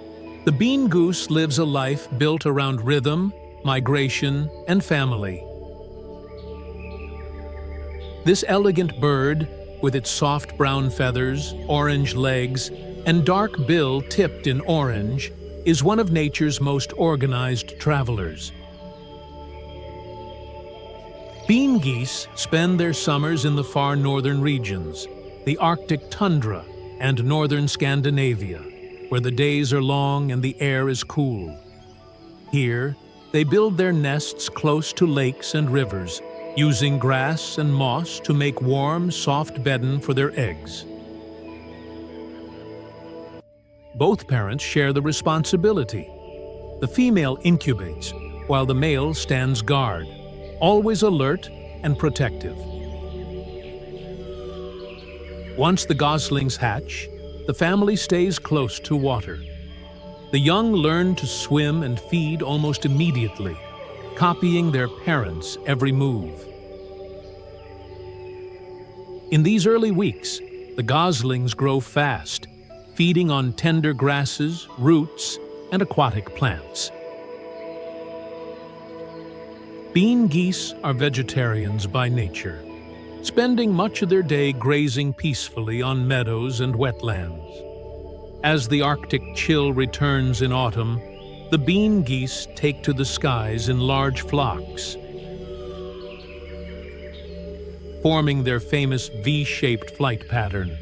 the bean goose lives a life built around rhythm, migration, and family. This elegant bird, with its soft brown feathers, orange legs, and dark bill tipped in orange, is one of nature's most organized travelers. Bean geese spend their summers in the far northern regions, the Arctic tundra and northern Scandinavia, where the days are long and the air is cool. Here, they build their nests close to lakes and rivers, using grass and moss to make warm, soft bedding for their eggs. Both parents share the responsibility. The female incubates, while the male stands guard, always alert and protective. Once the goslings hatch, the family stays close to water. The young learn to swim and feed almost immediately, copying their parents' every move. In these early weeks, the goslings grow fast, feeding on tender grasses, roots, and aquatic plants. Bean geese are vegetarians by nature, spending much of their day grazing peacefully on meadows and wetlands. As the Arctic chill returns in autumn, the bean geese take to the skies in large flocks, forming their famous V-shaped flight pattern.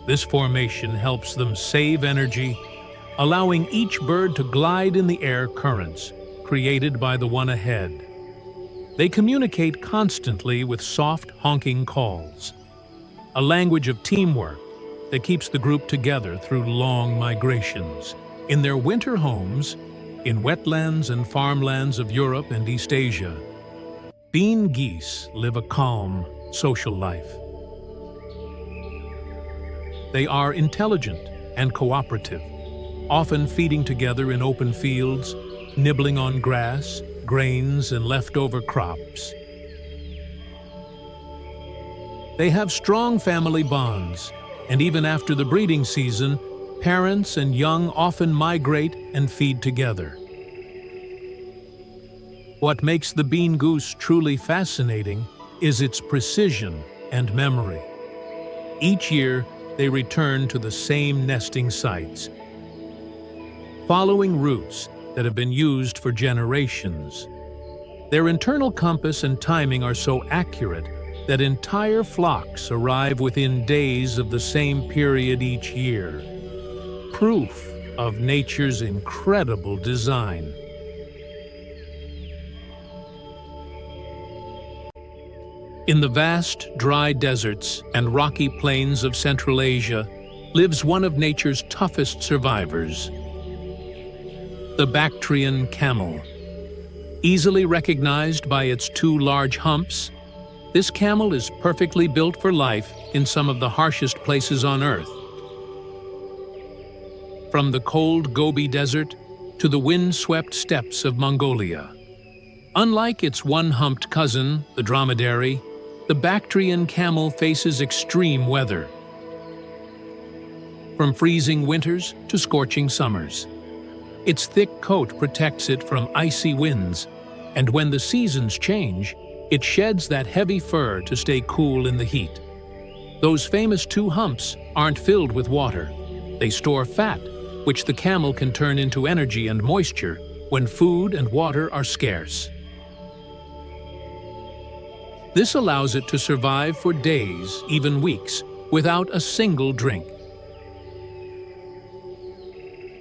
This formation helps them save energy, allowing each bird to glide in the air currents created by the one ahead. They communicate constantly with soft, honking calls, a language of teamwork that keeps the group together through long migrations. In their winter homes, in wetlands and farmlands of Europe and East Asia, bean geese live a calm, social life. They are intelligent and cooperative, often feeding together in open fields, nibbling on grass, grains, and leftover crops. They have strong family bonds, and even after the breeding season, parents and young often migrate and feed together. What makes the bean goose truly fascinating is its precision and memory. Each year, they return to the same nesting sites, following routes that have been used for generations. Their internal compass and timing are so accurate that entire flocks arrive within days of the same period each year. Proof of nature's incredible design. In the vast, dry deserts and rocky plains of Central Asia lives one of nature's toughest survivors, the Bactrian camel. Easily recognized by its 2 large humps, this camel is perfectly built for life in some of the harshest places on Earth. From the cold Gobi Desert to the wind-swept steppes of Mongolia. Unlike its one-humped cousin, the dromedary, the Bactrian camel faces extreme weather, from freezing winters to scorching summers. Its thick coat protects it from icy winds, And when the seasons change, it sheds that heavy fur to stay cool in the heat. Those famous two humps aren't filled with water. They store fat, which the camel can turn into energy and moisture when food and water are scarce. This allows it to survive for days, even weeks, without a single drink.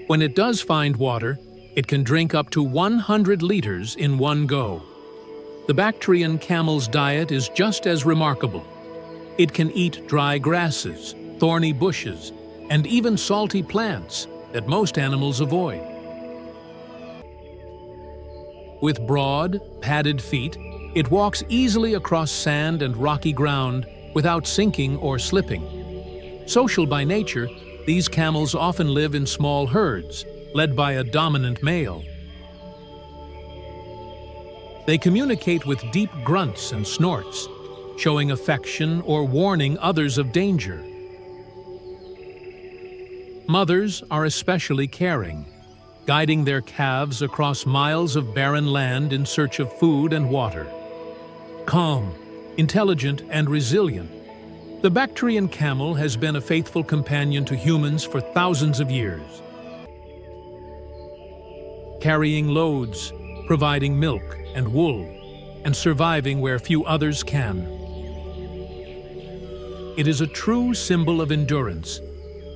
When it does find water, it can drink up to 100 liters in one go. The Bactrian camel's diet is just as remarkable. It can eat dry grasses, thorny bushes, and even salty plants that most animals avoid. With broad, padded feet, it walks easily across sand and rocky ground without sinking or slipping. Social by nature, these camels often live in small herds, led by a dominant male. They communicate with deep grunts and snorts, showing affection or warning others of danger. Mothers are especially caring, guiding their calves across miles of barren land in search of food and water. Calm, intelligent, and resilient, the Bactrian camel has been a faithful companion to humans for thousands of years. Carrying loads, providing milk and wool, and surviving where few others can. It is a true symbol of endurance,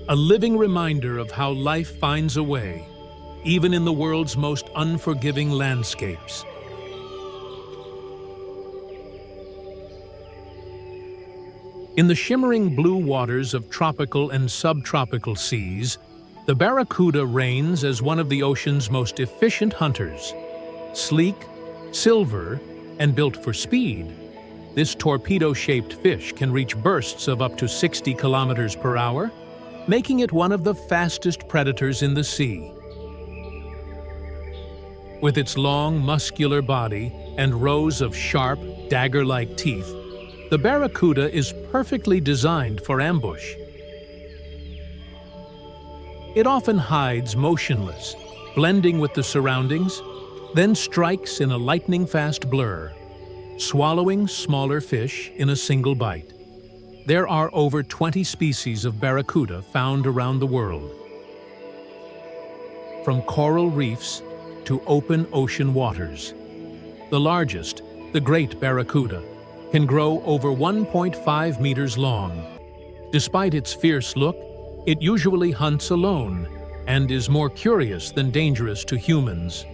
a living reminder of how life finds a way, even in the world's most unforgiving landscapes. In the shimmering blue waters of tropical and subtropical seas, the barracuda reigns as one of the ocean's most efficient hunters. Sleek, silver, and built for speed, this torpedo-shaped fish can reach bursts of up to 60 kilometers per hour, making it one of the fastest predators in the sea. With its long, muscular body and rows of sharp, dagger-like teeth, the barracuda is perfectly designed for ambush. It often hides motionless, blending with the surroundings, then strikes in a lightning-fast blur, swallowing smaller fish in a single bite. There are over 20 species of barracuda found around the world. From coral reefs to open ocean waters. The largest, the great barracuda, can grow over 1.5 meters long. Despite its fierce look, it usually hunts alone and is more curious than dangerous to humans.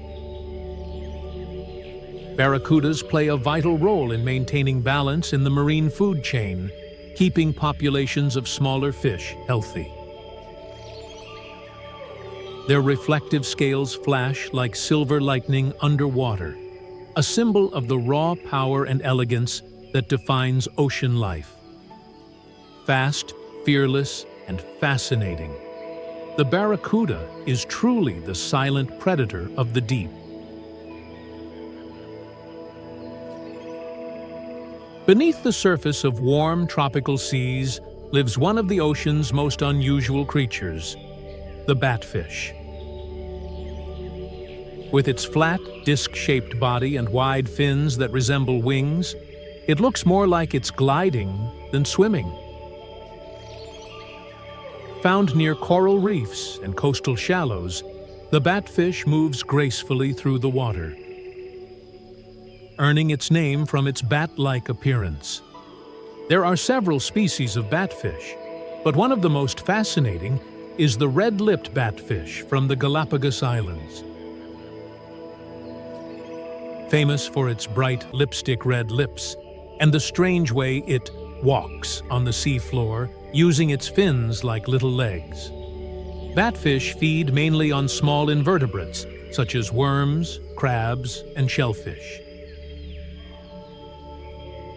Barracudas play a vital role in maintaining balance in the marine food chain, keeping populations of smaller fish healthy. Their reflective scales flash like silver lightning underwater, a symbol of the raw power and elegance that defines ocean life. Fast, fearless, and fascinating, the barracuda is truly the silent predator of the deep. Beneath the surface of warm tropical seas lives one of the ocean's most unusual creatures, the batfish. With its flat, disc-shaped body and wide fins that resemble wings, it looks more like it's gliding than swimming. Found near coral reefs and coastal shallows, the batfish moves gracefully through the water, earning its name from its bat-like appearance. There are several species of batfish, but one of the most fascinating is the red-lipped batfish from the Galapagos Islands. Famous for its bright lipstick red lips and the strange way it walks on the seafloor, using its fins like little legs. Batfish feed mainly on small invertebrates, such as worms, crabs, and shellfish.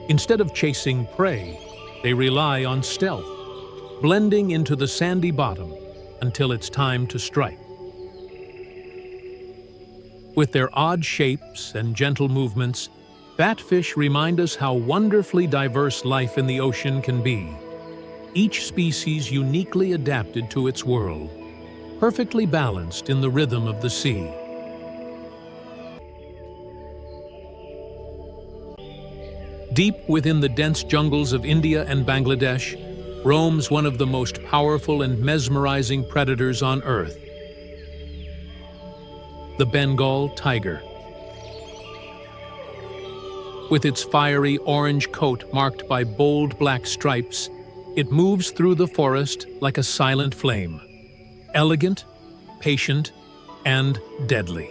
Instead of chasing prey, they rely on stealth, blending into the sandy bottom until it's time to strike. With their odd shapes and gentle movements, batfish remind us how wonderfully diverse life in the ocean can be. Each species uniquely adapted to its world, perfectly balanced in the rhythm of the sea. Deep within the dense jungles of India and Bangladesh roams one of the most powerful and mesmerizing predators on Earth, the Bengal tiger. With its fiery orange coat marked by bold black stripes, it moves through the forest like a silent flame, elegant, patient, and deadly.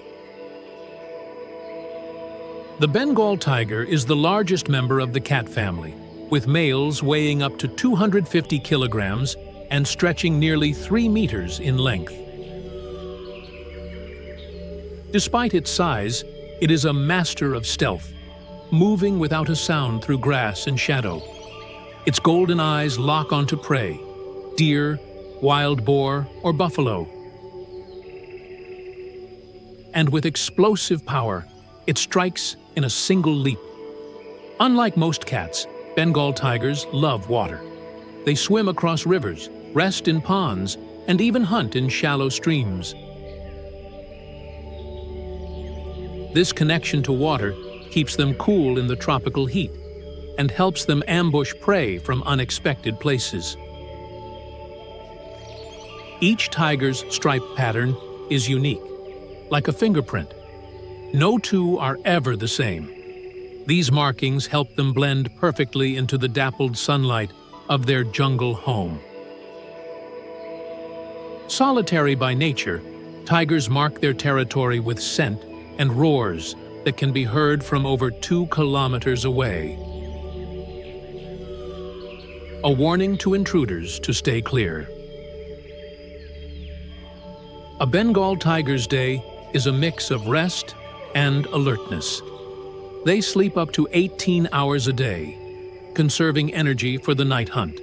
The Bengal tiger is the largest member of the cat family, with males weighing up to 250 kilograms and stretching nearly 3 meters in length. Despite its size, it is a master of stealth, moving without a sound through grass and shadow. Its golden eyes lock onto prey, deer, wild boar, or buffalo. And with explosive power, it strikes in a single leap. Unlike most cats, Bengal tigers love water. They swim across rivers, rest in ponds, and even hunt in shallow streams. This connection to water keeps them cool in the tropical heat and helps them ambush prey from unexpected places. Each tiger's stripe pattern is unique, like a fingerprint. No two are ever the same. These markings help them blend perfectly into the dappled sunlight of their jungle home. Solitary by nature, tigers mark their territory with scent and roars that can be heard from over 2 kilometers away. A warning to intruders to stay clear. A Bengal tiger's day is a mix of rest and alertness. They sleep up to 18 hours a day, conserving energy for the night hunt.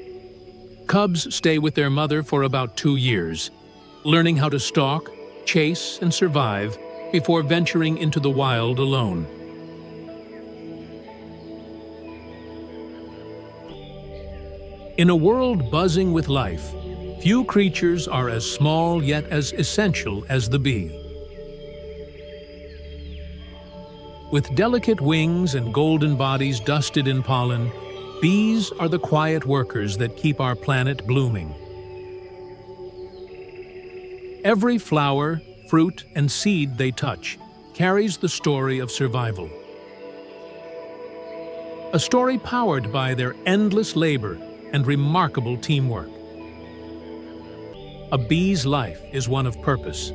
Cubs stay with their mother for about 2 years, learning how to stalk, chase, and survive before venturing into the wild alone. In a world buzzing with life, few creatures are as small yet as essential as the bee. With delicate wings and golden bodies dusted in pollen, bees are the quiet workers that keep our planet blooming. Every flower, fruit, and seed they touch carries the story of survival. A story powered by their endless labor and remarkable teamwork. A bee's life is one of purpose.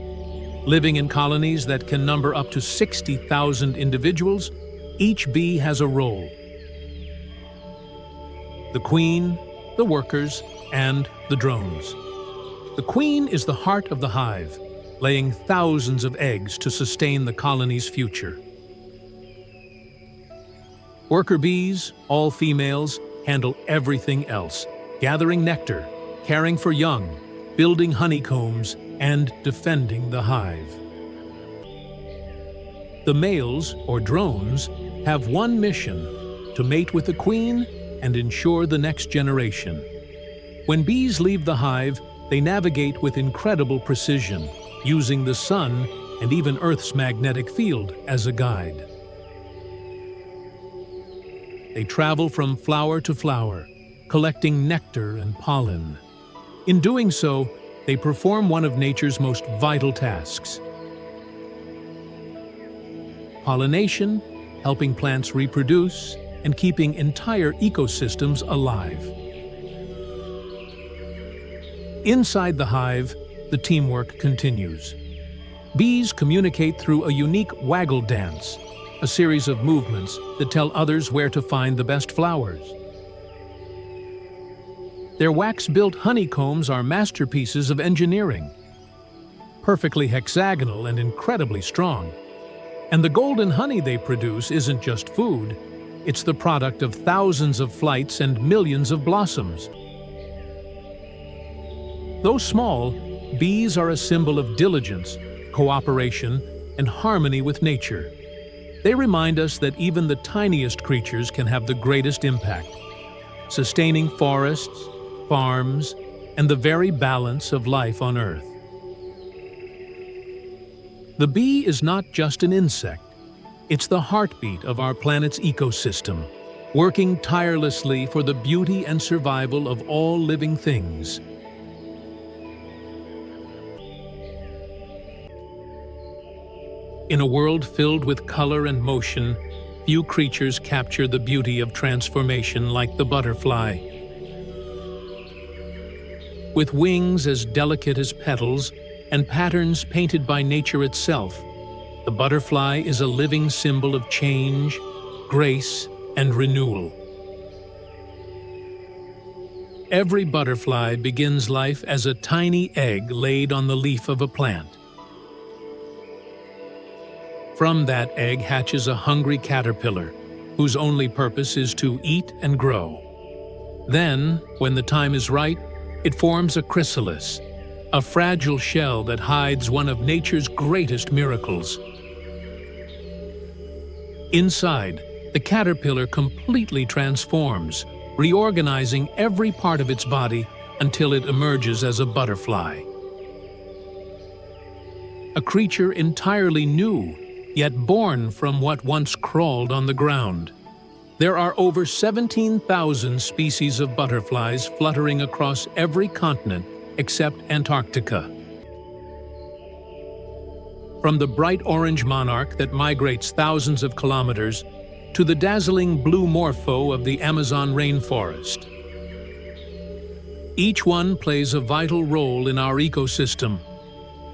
Living in colonies that can number up to 60,000 individuals, each bee has a role. The queen, the workers, and the drones. The queen is the heart of the hive, laying thousands of eggs to sustain the colony's future. Worker bees, all females, handle everything else, gathering nectar, caring for young, building honeycombs, and defending the hive. The males, or drones, have one mission: to mate with the queen and ensure the next generation. When bees leave the hive, they navigate with incredible precision, using the sun and even Earth's magnetic field as a guide. They travel from flower to flower, collecting nectar and pollen. In doing so, they perform one of nature's most vital tasks: pollination, helping plants reproduce, and keeping entire ecosystems alive. Inside the hive, the teamwork continues. Bees communicate through a unique waggle dance, a series of movements that tell others where to find the best flowers. Their wax-built honeycombs are masterpieces of engineering, perfectly hexagonal and incredibly strong. And the golden honey they produce isn't just food, it's the product of thousands of flights and millions of blossoms. Though small, bees are a symbol of diligence, cooperation, and harmony with nature. They remind us that even the tiniest creatures can have the greatest impact, sustaining forests, farms, and the very balance of life on Earth. The bee is not just an insect, it's the heartbeat of our planet's ecosystem, working tirelessly for the beauty and survival of all living things. In a world filled with color and motion, few creatures capture the beauty of transformation like the butterfly. With wings as delicate as petals and patterns painted by nature itself, the butterfly is a living symbol of change, grace, and renewal. Every butterfly begins life as a tiny egg laid on the leaf of a plant. From that egg hatches a hungry caterpillar, whose only purpose is to eat and grow. Then, when the time is right, it forms a chrysalis, a fragile shell that hides one of nature's greatest miracles. Inside, the caterpillar completely transforms, reorganizing every part of its body until it emerges as a butterfly. A creature entirely new, yet born from what once crawled on the ground. There are over 17,000 species of butterflies fluttering across every continent except Antarctica. From the bright orange monarch that migrates thousands of kilometers to the dazzling blue morpho of the Amazon rainforest. Each one plays a vital role in our ecosystem.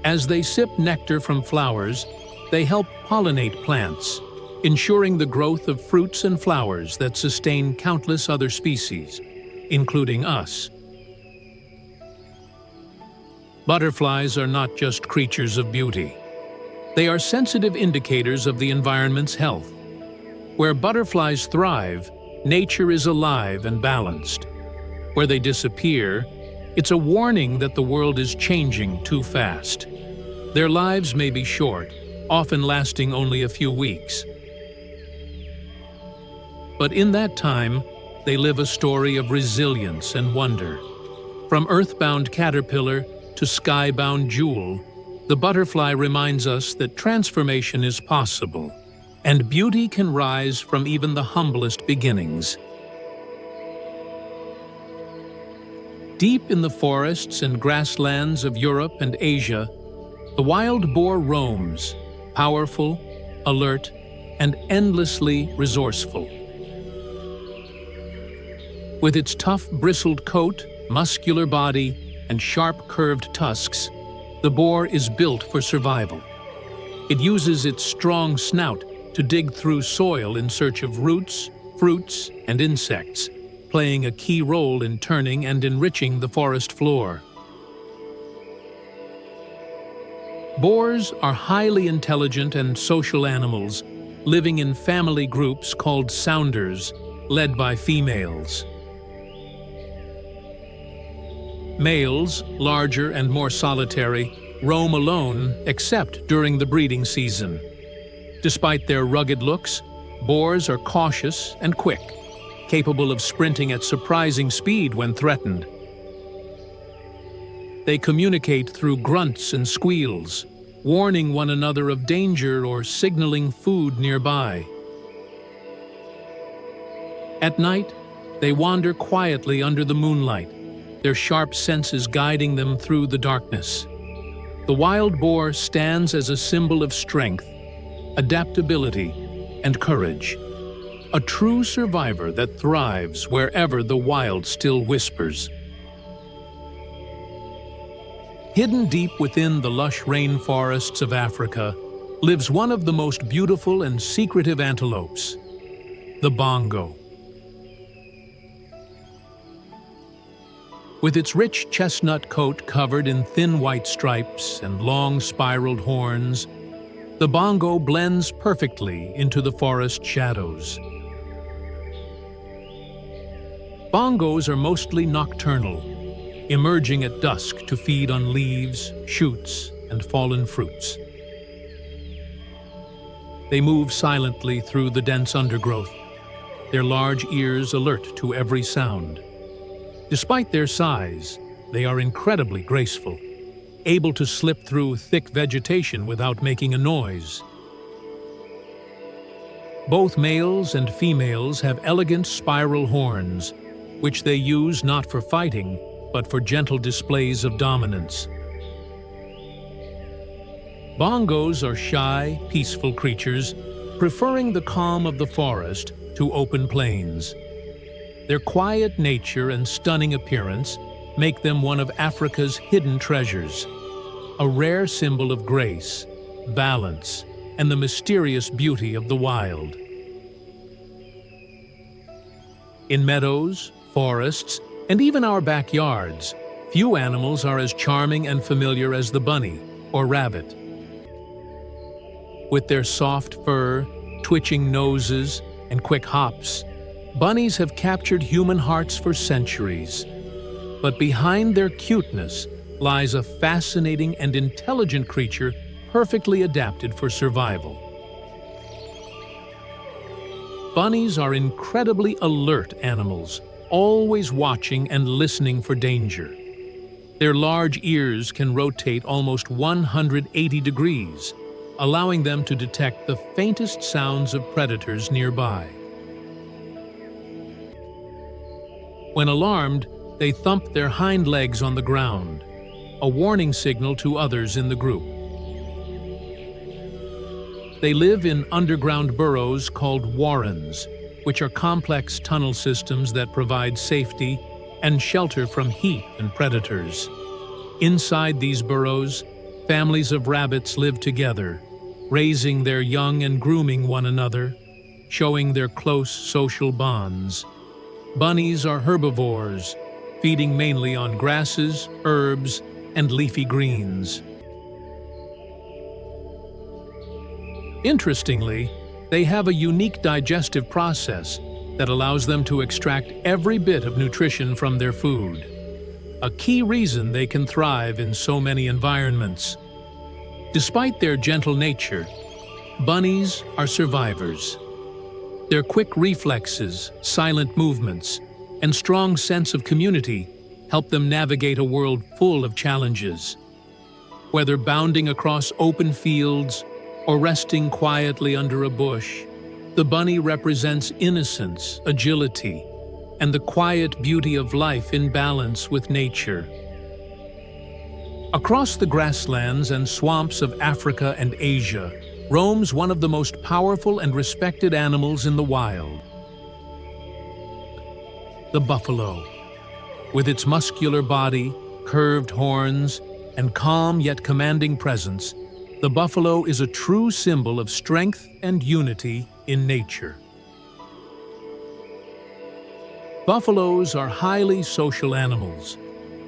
As they sip nectar from flowers, they help pollinate plants, ensuring the growth of fruits and flowers that sustain countless other species, including us. Butterflies are not just creatures of beauty. They are sensitive indicators of the environment's health. Where butterflies thrive, nature is alive and balanced. Where they disappear, it's a warning that the world is changing too fast. Their lives may be short, often lasting only a few weeks. But in that time, they live a story of resilience and wonder. From earthbound caterpillar to skybound jewel, the butterfly reminds us that transformation is possible, and beauty can rise from even the humblest beginnings. Deep in the forests and grasslands of Europe and Asia, the wild boar roams, powerful, alert, and endlessly resourceful. With its tough, bristled coat, muscular body, and sharp, curved tusks, the boar is built for survival. It uses its strong snout to dig through soil in search of roots, fruits, and insects, playing a key role in turning and enriching the forest floor. Boars are highly intelligent and social animals, living in family groups called sounders, led by females. Males, larger and more solitary, roam alone except during the breeding season. Despite their rugged looks, boars are cautious and quick, capable of sprinting at surprising speed when threatened. They communicate through grunts and squeals, warning one another of danger or signaling food nearby. At night, they wander quietly under the moonlight, their sharp senses guiding them through the darkness. The wild boar stands as a symbol of strength, adaptability, and courage. A true survivor that thrives wherever the wild still whispers. Hidden deep within the lush rainforests of Africa lives one of the most beautiful and secretive antelopes, the bongo. With its rich chestnut coat covered in thin white stripes and long spiraled horns, the bongo blends perfectly into the forest shadows. Bongos are mostly nocturnal, emerging at dusk to feed on leaves, shoots, and fallen fruits. They move silently through the dense undergrowth, their large ears alert to every sound. Despite their size, they are incredibly graceful, able to slip through thick vegetation without making a noise. Both males and females have elegant spiral horns, which they use not for fighting, but for gentle displays of dominance. Bongos are shy, peaceful creatures, preferring the calm of the forest to open plains. Their quiet nature and stunning appearance make them one of Africa's hidden treasures, a rare symbol of grace, balance, and the mysterious beauty of the wild. In meadows, forests, and even our backyards, few animals are as charming and familiar as the bunny or rabbit. With their soft fur, twitching noses, and quick hops, bunnies have captured human hearts for centuries. But behind their cuteness lies a fascinating and intelligent creature perfectly adapted for survival. Bunnies are incredibly alert animals, always watching and listening for danger. Their large ears can rotate almost 180 degrees, allowing them to detect the faintest sounds of predators nearby. When alarmed, they thump their hind legs on the ground, a warning signal to others in the group. They live in underground burrows called warrens, which are complex tunnel systems that provide safety and shelter from heat and predators. Inside these burrows, families of rabbits live together, raising their young and grooming one another, showing their close social bonds. Bunnies are herbivores, feeding mainly on grasses, herbs, and leafy greens. Interestingly, they have a unique digestive process that allows them to extract every bit of nutrition from their food, a key reason they can thrive in so many environments. Despite their gentle nature, bunnies are survivors. Their quick reflexes, silent movements, and strong sense of community help them navigate a world full of challenges. Whether bounding across open fields or resting quietly under a bush, the bunny represents innocence, agility, and the quiet beauty of life in balance with nature. Across the grasslands and swamps of Africa and Asia roams one of the most powerful and respected animals in the wild, the buffalo. With its muscular body, curved horns, and calm yet commanding presence, the buffalo is a true symbol of strength and unity in nature. Buffaloes are highly social animals,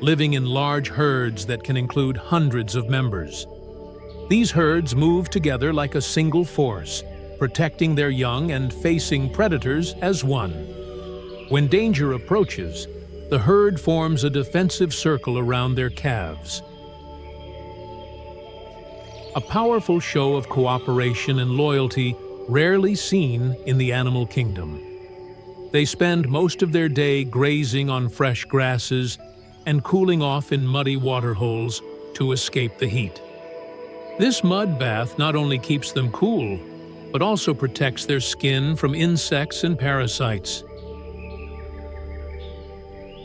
living in large herds that can include hundreds of members. These herds move together like a single force, protecting their young and facing predators as one. When danger approaches, the herd forms a defensive circle around their calves. A powerful show of cooperation and loyalty rarely seen in the animal kingdom. They spend most of their day grazing on fresh grasses and cooling off in muddy waterholes to escape the heat. This mud bath not only keeps them cool, but also protects their skin from insects and parasites.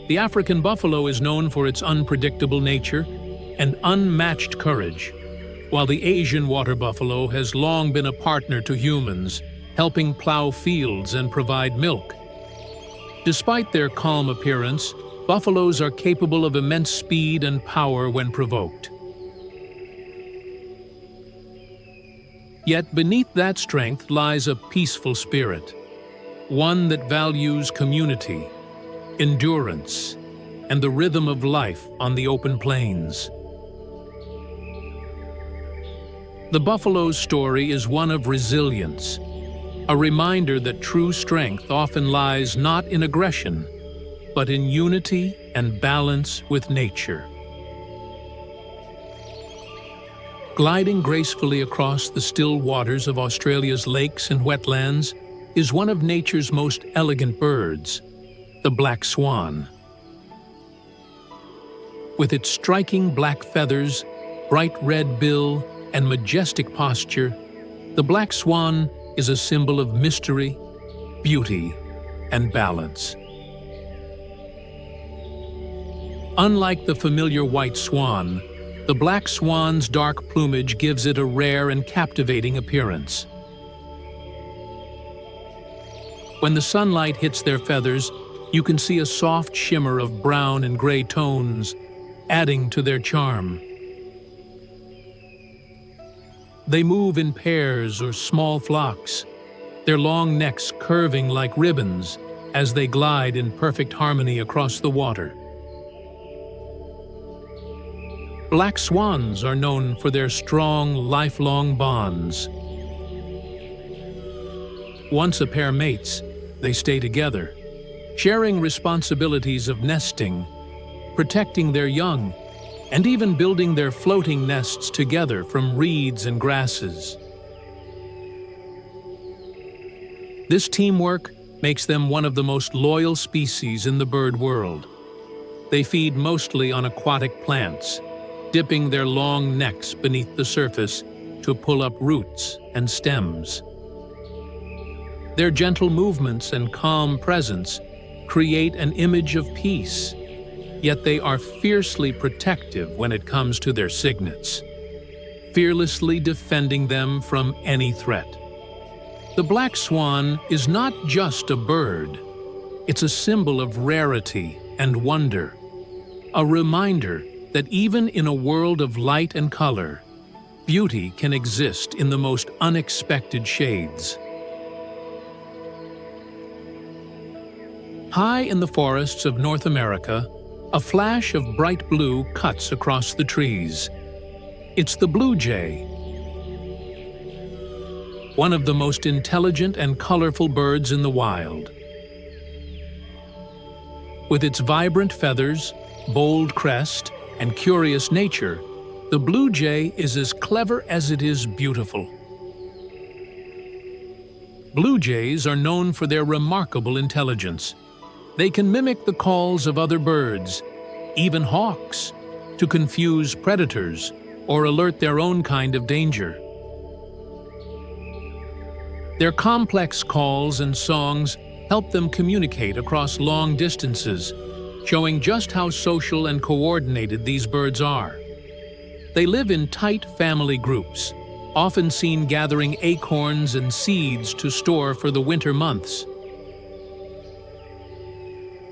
The African buffalo is known for its unpredictable nature and unmatched courage, while the Asian water buffalo has long been a partner to humans, helping plow fields and provide milk. Despite their calm appearance, buffaloes are capable of immense speed and power when provoked. Yet beneath that strength lies a peaceful spirit, one that values community, endurance, and the rhythm of life on the open plains. The buffalo's story is one of resilience, a reminder that true strength often lies not in aggression, but in unity and balance with nature. Gliding gracefully across the still waters of Australia's lakes and wetlands is one of nature's most elegant birds, the black swan. With its striking black feathers, bright red bill, and majestic posture, the black swan is a symbol of mystery, beauty, and balance. Unlike the familiar white swan, the black swan's dark plumage gives it a rare and captivating appearance. When the sunlight hits their feathers, you can see a soft shimmer of brown and gray tones, adding to their charm. They move in pairs or small flocks, their long necks curving like ribbons as they glide in perfect harmony across the water. Black swans are known for their strong, lifelong bonds. Once a pair mates, they stay together, sharing responsibilities of nesting, protecting their young, and even building their floating nests together from reeds and grasses. This teamwork makes them one of the most loyal species in the bird world. They feed mostly on aquatic plants, dipping their long necks beneath the surface to pull up roots and stems. Their gentle movements and calm presence create an image of peace, yet they are fiercely protective when it comes to their cygnets, fearlessly defending them from any threat. The black swan is not just a bird, it's a symbol of rarity and wonder, a reminder that even in a world of light and color, beauty can exist in the most unexpected shades. High in the forests of North America, a flash of bright blue cuts across the trees. It's the blue jay, one of the most intelligent and colorful birds in the wild. With its vibrant feathers, bold crest, and curious nature, the blue jay is as clever as it is beautiful. Blue jays are known for their remarkable intelligence. They can mimic the calls of other birds, even hawks, to confuse predators or alert their own kind of danger. Their complex calls and songs help them communicate across long distances, showing just how social and coordinated these birds are. They live in tight family groups, often seen gathering acorns and seeds to store for the winter months.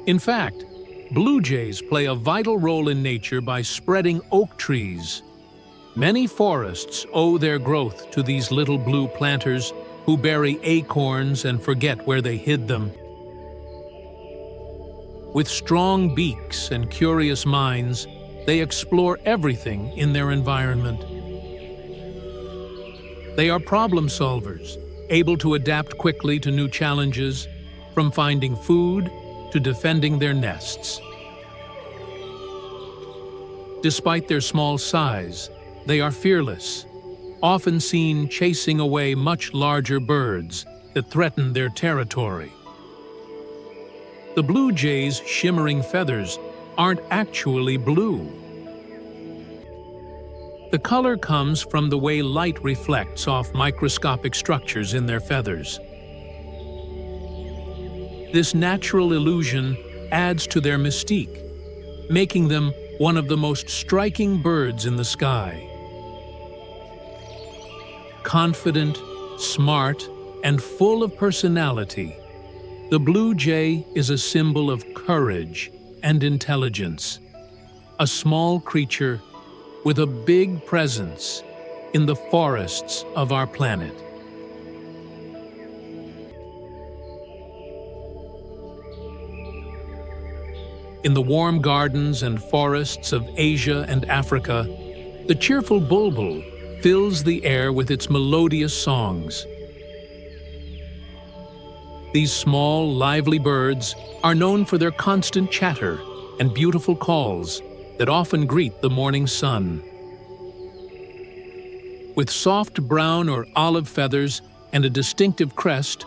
In fact, blue jays play a vital role in nature by spreading oak trees. Many forests owe their growth to these little blue planters who bury acorns and forget where they hid them. With strong beaks and curious minds, they explore everything in their environment. They are problem solvers, able to adapt quickly to new challenges, from finding food to defending their nests. Despite their small size, they are fearless, often seen chasing away much larger birds that threaten their territory. The blue jay's shimmering feathers aren't actually blue. The color comes from the way light reflects off microscopic structures in their feathers. This natural illusion adds to their mystique, making them one of the most striking birds in the sky. Confident, smart, and full of personality, the blue jay is a symbol of courage and intelligence, a small creature with a big presence in the forests of our planet. In the warm gardens and forests of Asia and Africa, the cheerful bulbul fills the air with its melodious songs. These small, lively birds are known for their constant chatter and beautiful calls that often greet the morning sun. With soft brown or olive feathers and a distinctive crest,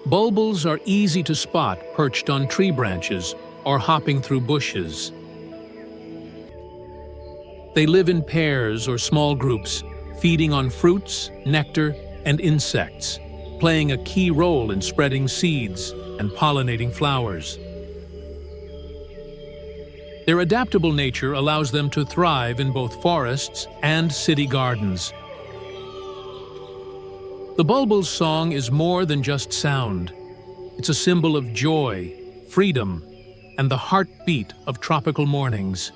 bulbuls are easy to spot perched on tree branches or hopping through bushes. They live in pairs or small groups, feeding on fruits, nectar, and insects, playing a key role in spreading seeds and pollinating flowers. Their adaptable nature allows them to thrive in both forests and city gardens. The bulbul's song is more than just sound. It's a symbol of joy, freedom, and the heartbeat of tropical mornings.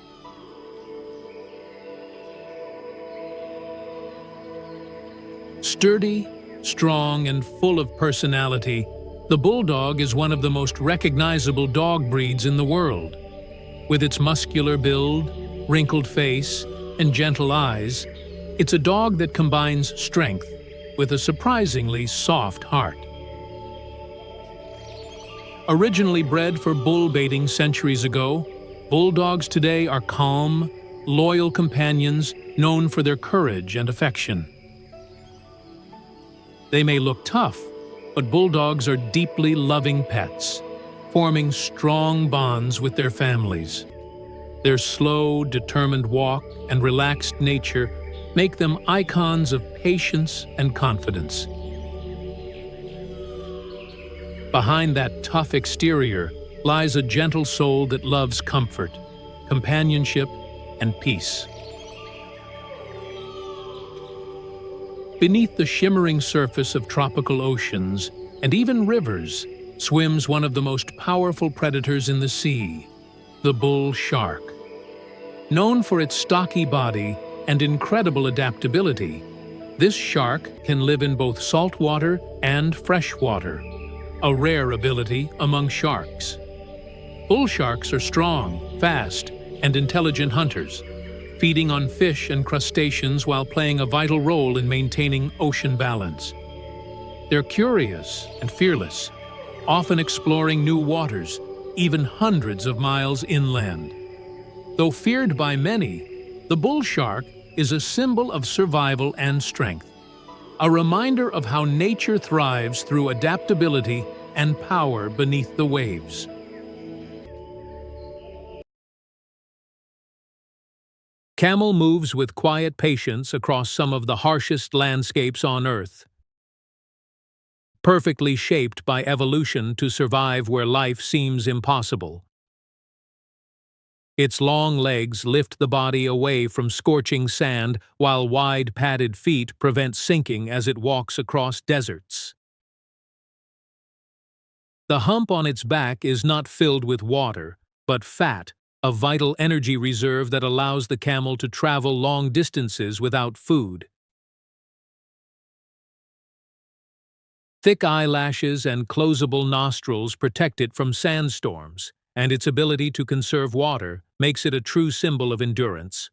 Sturdy, strong, and full of personality, the bulldog is one of the most recognizable dog breeds in the world. With its muscular build, wrinkled face, and gentle eyes, it's a dog that combines strength with a surprisingly soft heart. Originally bred for bull baiting centuries ago, bulldogs today are calm, loyal companions known for their courage and affection. They may look tough, but bulldogs are deeply loving pets, forming strong bonds with their families. Their slow, determined walk and relaxed nature make them icons of patience and confidence. Behind that tough exterior lies a gentle soul that loves comfort, companionship, and peace. Beneath the shimmering surface of tropical oceans and even rivers swims one of the most powerful predators in the sea, the bull shark. Known for its stocky body and incredible adaptability, this shark can live in both saltwater and freshwater, a rare ability among sharks. Bull sharks are strong, fast, and intelligent hunters, feeding on fish and crustaceans while playing a vital role in maintaining ocean balance. They're curious and fearless, often exploring new waters, even hundreds of miles inland. Though feared by many, the bull shark is a symbol of survival and strength, a reminder of how nature thrives through adaptability and power beneath the waves. Camel moves with quiet patience across some of the harshest landscapes on Earth, perfectly shaped by evolution to survive where life seems impossible. Its long legs lift the body away from scorching sand, while wide padded feet prevent sinking as it walks across deserts. The hump on its back is not filled with water, but fat, a vital energy reserve that allows the camel to travel long distances without food. Thick eyelashes and closable nostrils protect it from sandstorms, and its ability to conserve water makes it a true symbol of endurance.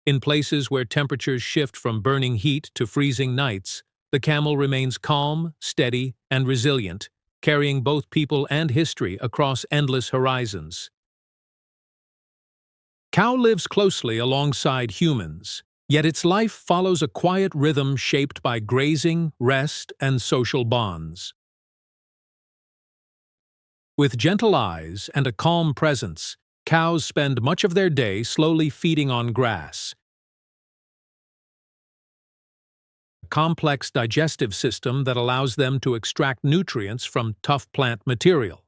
In places where temperatures shift from burning heat to freezing nights, the camel remains calm, steady, and resilient, carrying both people and history across endless horizons. Cow lives closely alongside humans, yet its life follows a quiet rhythm shaped by grazing, rest, and social bonds. With gentle eyes and a calm presence, cows spend much of their day slowly feeding on grass. A complex digestive system that allows them to extract nutrients from tough plant material.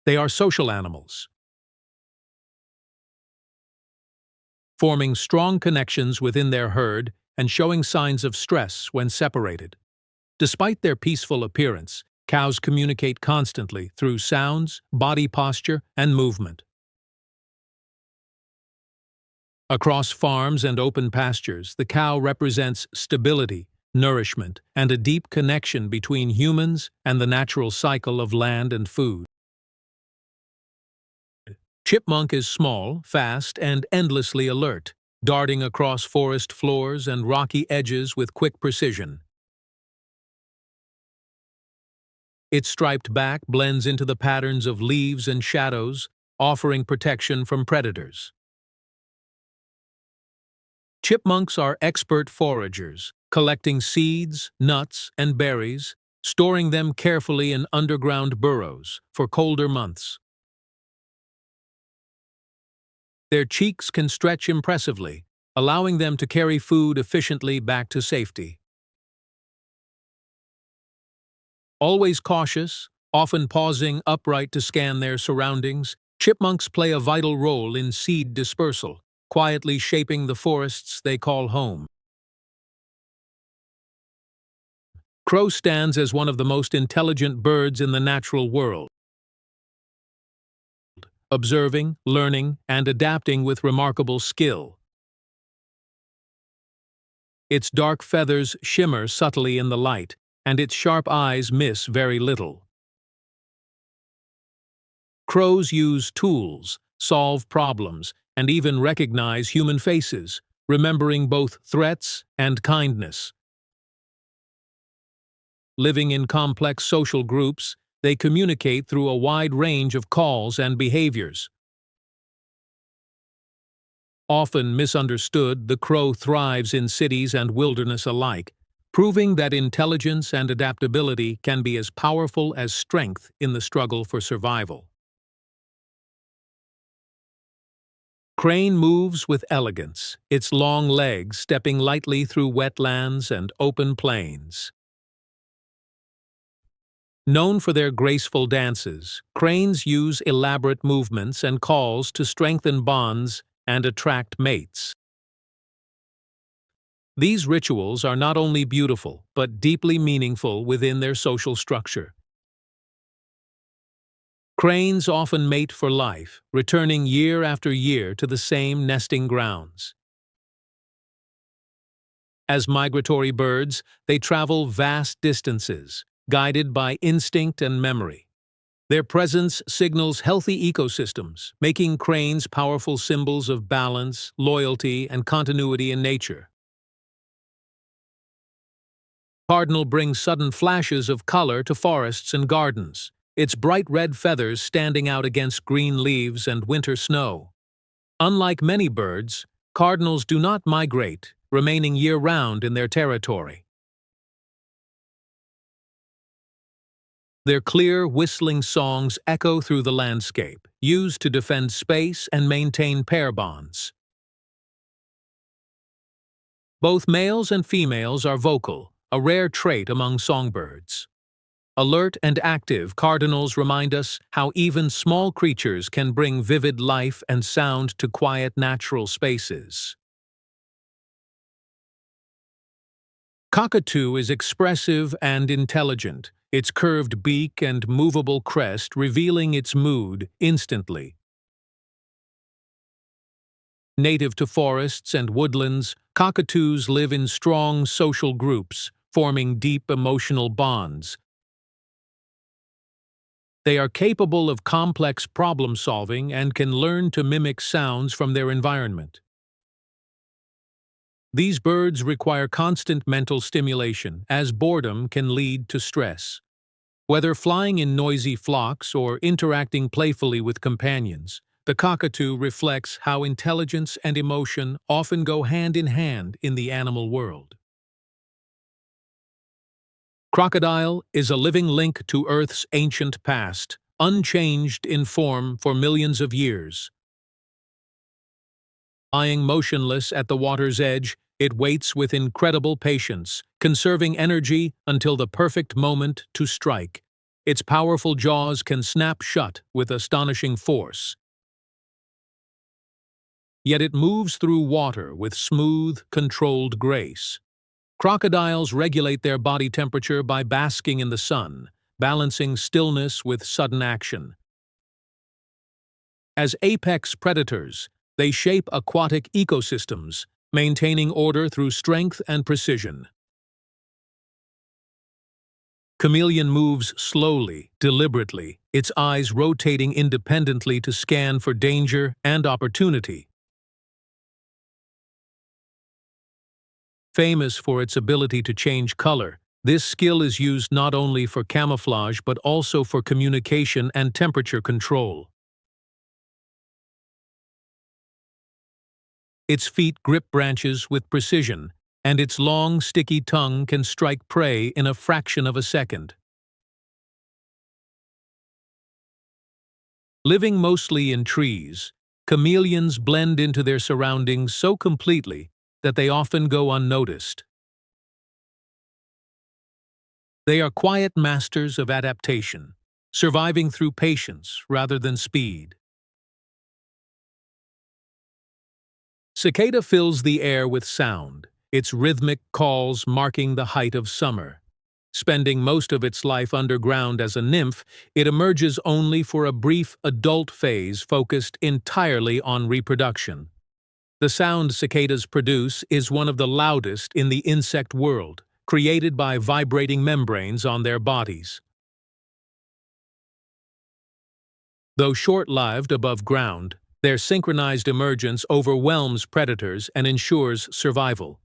They are social animals, forming strong connections within their herd and showing signs of stress when separated. Despite their peaceful appearance, cows communicate constantly through sounds, body posture, and movement. Across farms and open pastures, the cow represents stability, nourishment, and a deep connection between humans and the natural cycle of land and food. Chipmunk is small, fast, and endlessly alert, darting across forest floors and rocky edges with quick precision. Its striped back blends into the patterns of leaves and shadows, offering protection from predators. Chipmunks are expert foragers, collecting seeds, nuts, and berries, storing them carefully in underground burrows for colder months. Their cheeks can stretch impressively, allowing them to carry food efficiently back to safety. Always cautious, often pausing upright to scan their surroundings, chipmunks play a vital role in seed dispersal, quietly shaping the forests they call home. Crow stands as one of the most intelligent birds in the natural world, observing, learning, and adapting with remarkable skill. Its dark feathers shimmer subtly in the light, and its sharp eyes miss very little. Crows use tools, solve problems, and even recognize human faces, remembering both threats and kindness. Living in complex social groups, they communicate through a wide range of calls and behaviors. Often misunderstood, the crow thrives in cities and wilderness alike, proving that intelligence and adaptability can be as powerful as strength in the struggle for survival. Crane moves with elegance, its long legs stepping lightly through wetlands and open plains. Known for their graceful dances, cranes use elaborate movements and calls to strengthen bonds and attract mates. These rituals are not only beautiful, but deeply meaningful within their social structure. Cranes often mate for life, returning year after year to the same nesting grounds. As migratory birds, they travel vast distances, guided by instinct and memory. Their presence signals healthy ecosystems, making cranes powerful symbols of balance, loyalty, and continuity in nature. Cardinal brings sudden flashes of color to forests and gardens, its bright red feathers standing out against green leaves and winter snow. Unlike many birds, cardinals do not migrate, remaining year-round in their territory. Their clear, whistling songs echo through the landscape, used to defend space and maintain pair bonds. Both males and females are vocal, a rare trait among songbirds. Alert and active, cardinals remind us how even small creatures can bring vivid life and sound to quiet natural spaces. Cockatoo is expressive and intelligent, its curved beak and movable crest revealing its mood instantly. Native to forests and woodlands, cockatoos live in strong social groups, forming deep emotional bonds. They are capable of complex problem-solving and can learn to mimic sounds from their environment. These birds require constant mental stimulation, as boredom can lead to stress. Whether flying in noisy flocks or interacting playfully with companions, the cockatoo reflects how intelligence and emotion often go hand in hand in the animal world. Crocodile is a living link to Earth's ancient past, unchanged in form for millions of years. Lying motionless at the water's edge, it waits with incredible patience, conserving energy until the perfect moment to strike. Its powerful jaws can snap shut with astonishing force. Yet it moves through water with smooth, controlled grace. Crocodiles regulate their body temperature by basking in the sun, balancing stillness with sudden action. As apex predators, they shape aquatic ecosystems, maintaining order through strength and precision. Chameleon moves slowly, deliberately, its eyes rotating independently to scan for danger and opportunity. Famous for its ability to change color, this skill is used not only for camouflage but also for communication and temperature control. Its feet grip branches with precision, and its long, sticky tongue can strike prey in a fraction of a second. Living mostly in trees, chameleons blend into their surroundings so completely that they often go unnoticed. They are quiet masters of adaptation, surviving through patience rather than speed. Cicada fills the air with sound, its rhythmic calls marking the height of summer. Spending most of its life underground as a nymph, it emerges only for a brief adult phase focused entirely on reproduction. The sound cicadas produce is one of the loudest in the insect world, created by vibrating membranes on their bodies. Though short-lived above ground, their synchronized emergence overwhelms predators and ensures survival.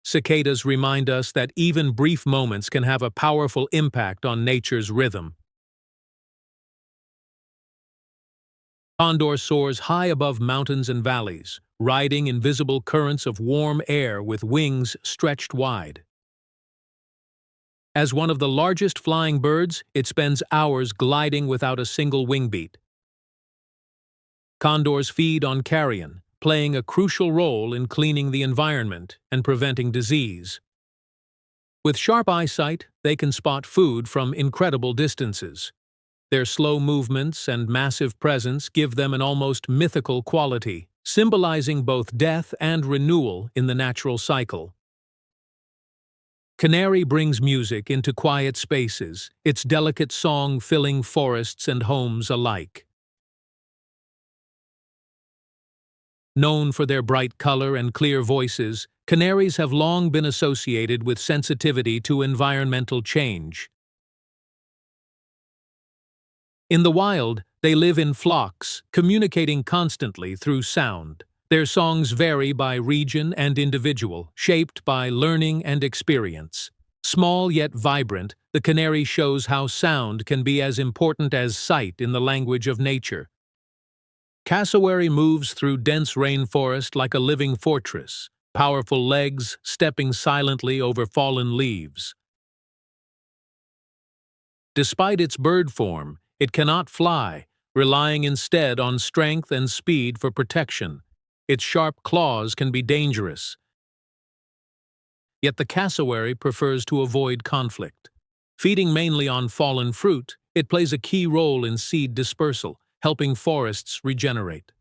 Cicadas remind us that even brief moments can have a powerful impact on nature's rhythm. Condor soars high above mountains and valleys, riding invisible currents of warm air with wings stretched wide. As one of the largest flying birds, it spends hours gliding without a single wing beat. Condors feed on carrion, playing a crucial role in cleaning the environment and preventing disease. With sharp eyesight, they can spot food from incredible distances. Their slow movements and massive presence give them an almost mythical quality, symbolizing both death and renewal in the natural cycle. Canary brings music into quiet spaces, its delicate song filling forests and homes alike. Known for their bright color and clear voices, canaries have long been associated with sensitivity to environmental change. In the wild, they live in flocks, communicating constantly through sound. Their songs vary by region and individual, shaped by learning and experience. Small yet vibrant, the canary shows how sound can be as important as sight in the language of nature. Cassowary moves through dense rainforest like a living fortress, powerful legs stepping silently over fallen leaves. Despite its bird form, it cannot fly, relying instead on strength and speed for protection. Its sharp claws can be dangerous. Yet the cassowary prefers to avoid conflict. Feeding mainly on fallen fruit, it plays a key role in seed dispersal, helping forests regenerate.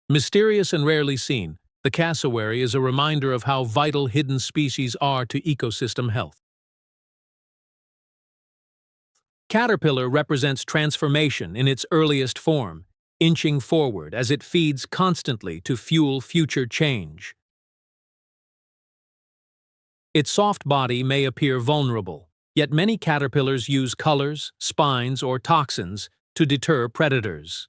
Mysterious and rarely seen, the cassowary is a reminder of how vital hidden species are to ecosystem health. Caterpillar represents transformation in its earliest form, inching forward as it feeds constantly to fuel future change. Its soft body may appear vulnerable, yet many caterpillars use colors, spines, or toxins to deter predators.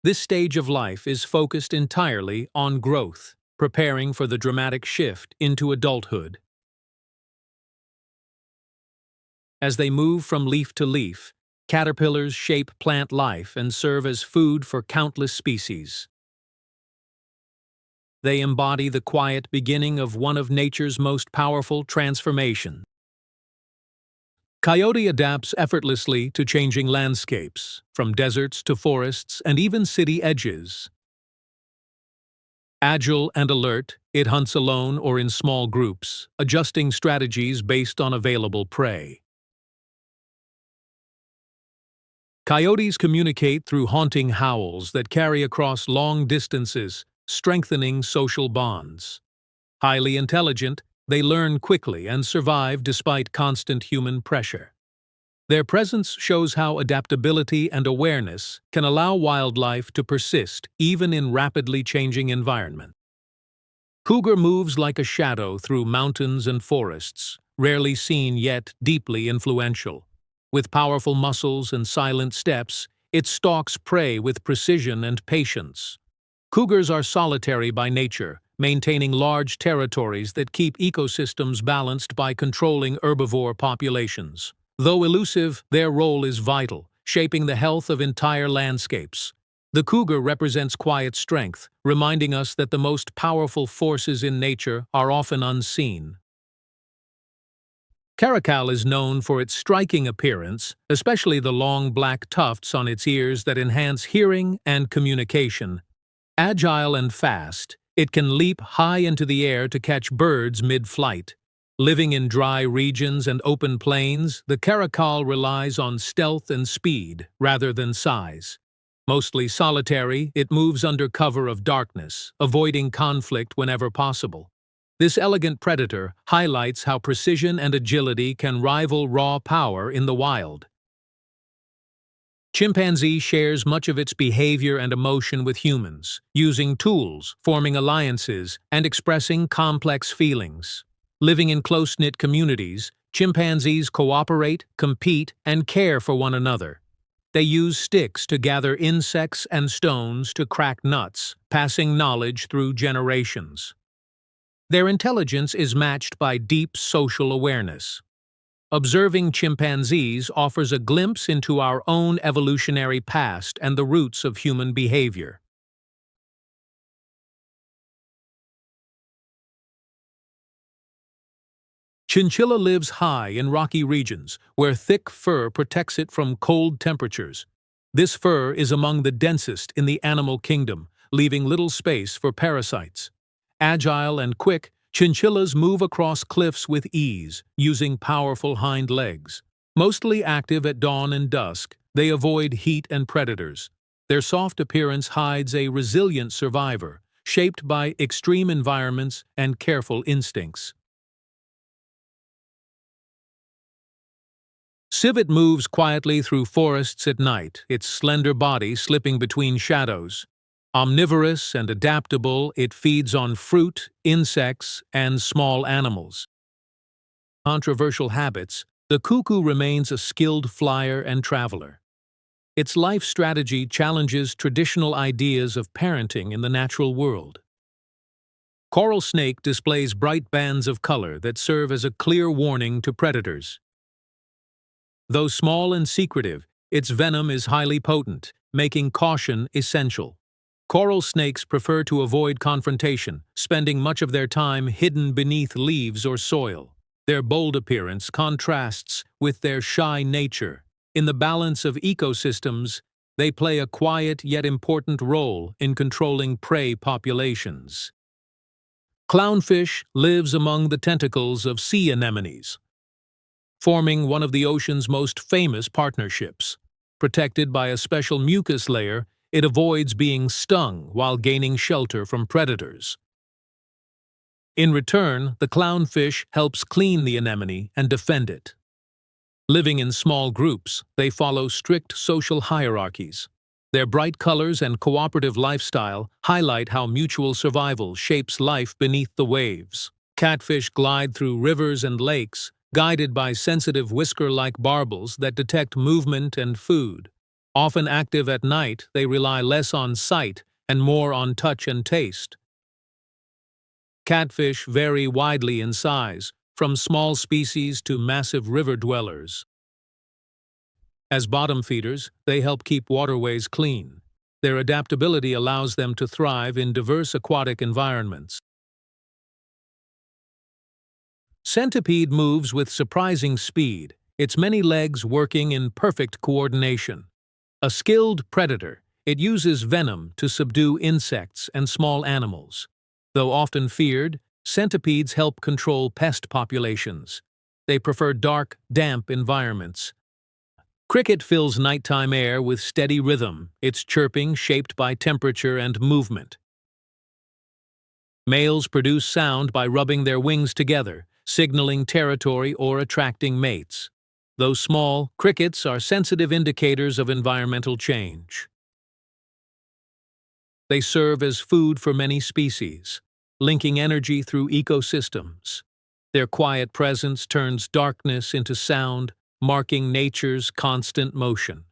This stage of life is focused entirely on growth, preparing for the dramatic shift into adulthood. As they move from leaf to leaf, caterpillars shape plant life and serve as food for countless species. They embody the quiet beginning of one of nature's most powerful transformations. Coyote adapts effortlessly to changing landscapes, from deserts to forests and even city edges. Agile and alert, it hunts alone or in small groups, adjusting strategies based on available prey. Coyotes communicate through haunting howls that carry across long distances, strengthening social bonds. Highly intelligent, they learn quickly and survive despite constant human pressure. Their presence shows how adaptability and awareness can allow wildlife to persist even in rapidly changing environments. Cougar moves like a shadow through mountains and forests, rarely seen yet deeply influential. With powerful muscles and silent steps, it stalks prey with precision and patience. Cougars are solitary by nature, maintaining large territories that keep ecosystems balanced by controlling herbivore populations. Though elusive, their role is vital, shaping the health of entire landscapes. The cougar represents quiet strength, reminding us that the most powerful forces in nature are often unseen. Caracal is known for its striking appearance, especially the long black tufts on its ears that enhance hearing and communication. Agile and fast, It can leap high into the air to catch birds mid-flight. Living in dry regions and open plains, the caracal relies on stealth and speed rather than size. Mostly solitary, it moves under cover of darkness, avoiding conflict whenever possible. This elegant predator highlights how precision and agility can rival raw power in the wild. Chimpanzee shares much of its behavior and emotion with humans, using tools, forming alliances, and expressing complex feelings. Living in close-knit communities, chimpanzees cooperate, compete, and care for one another. They use sticks to gather insects and stones to crack nuts, passing knowledge through generations. Their intelligence is matched by deep social awareness. Observing chimpanzees offers a glimpse into our own evolutionary past and the roots of human behavior. Chinchilla lives high in rocky regions, where thick fur protects it from cold temperatures. This fur is among the densest in the animal kingdom, leaving little space for parasites. Agile and quick, chinchillas move across cliffs with ease, using powerful hind legs. Mostly active at dawn and dusk, they avoid heat and predators. Their soft appearance hides a resilient survivor, shaped by extreme environments and careful instincts. Civet moves quietly through forests at night, its slender body slipping between shadows. Omnivorous and adaptable, it feeds on fruit, insects, and small animals. Controversial habits, the cuckoo remains a skilled flyer and traveler. Its life strategy challenges traditional ideas of parenting in the natural world. Coral snake displays bright bands of color that serve as a clear warning to predators. Though small and secretive, its venom is highly potent, making caution essential. Coral snakes prefer to avoid confrontation, spending much of their time hidden beneath leaves or soil. Their bold appearance contrasts with their shy nature. In the balance of ecosystems, they play a quiet yet important role in controlling prey populations. Clownfish lives among the tentacles of sea anemones, forming one of the ocean's most famous partnerships. Protected by a special mucus layer, it avoids being stung while gaining shelter from predators. In return, the clownfish helps clean the anemone and defend it. Living in small groups, they follow strict social hierarchies. Their bright colors and cooperative lifestyle highlight how mutual survival shapes life beneath the waves. Catfish glide through rivers and lakes, guided by sensitive whisker-like barbels that detect movement and food. Often active at night, they rely less on sight and more on touch and taste. Catfish vary widely in size, from small species to massive river dwellers. As bottom feeders, they help keep waterways clean. Their adaptability allows them to thrive in diverse aquatic environments. Centipede moves with surprising speed, its many legs working in perfect coordination. A skilled predator, it uses venom to subdue insects and small animals. Though often feared, centipedes help control pest populations. They prefer dark, damp environments. Cricket fills nighttime air with steady rhythm, its chirping shaped by temperature and movement. Males produce sound by rubbing their wings together, signaling territory or attracting mates. Though small, crickets are sensitive indicators of environmental change. They serve as food for many species, linking energy through ecosystems. Their quiet presence turns darkness into sound, marking nature's constant motion.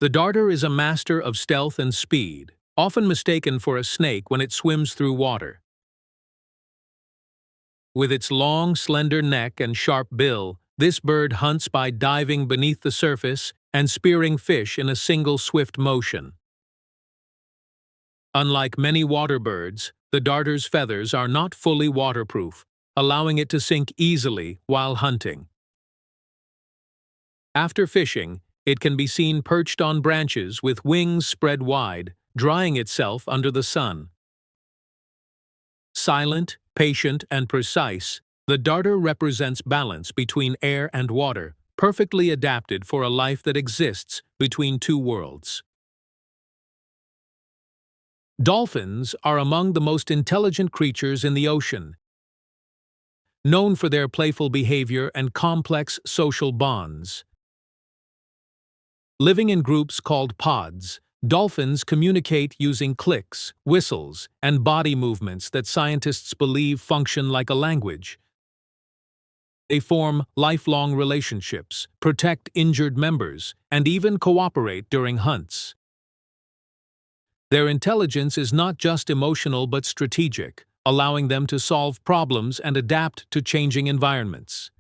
The darter is a master of stealth and speed, often mistaken for a snake when it swims through water. With its long, slender neck and sharp bill, this bird hunts by diving beneath the surface and spearing fish in a single swift motion. Unlike many water birds, the darter's feathers are not fully waterproof, allowing it to sink easily while hunting. After fishing, it can be seen perched on branches with wings spread wide, drying itself under the sun. Silent, patient, and precise, the darter represents balance between air and water, perfectly adapted for a life that exists between two worlds. Dolphins are among the most intelligent creatures in the ocean, known for their playful behavior and complex social bonds. Living in groups called pods, dolphins communicate using clicks, whistles, and body movements that scientists believe function like a language. They form lifelong relationships, protect injured members, and even cooperate during hunts. Their intelligence is not just emotional but strategic, allowing them to solve problems and adapt to changing environments.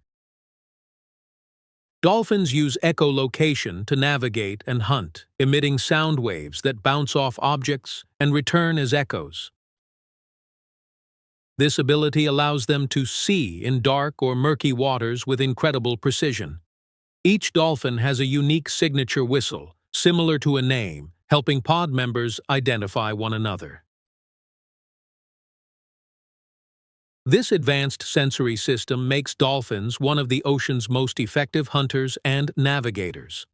Dolphins use echolocation to navigate and hunt, emitting sound waves that bounce off objects and return as echoes. This ability allows them to see in dark or murky waters with incredible precision. Each dolphin has a unique signature whistle, similar to a name, helping pod members identify one another. This advanced sensory system makes dolphins one of the ocean's most effective hunters and navigators.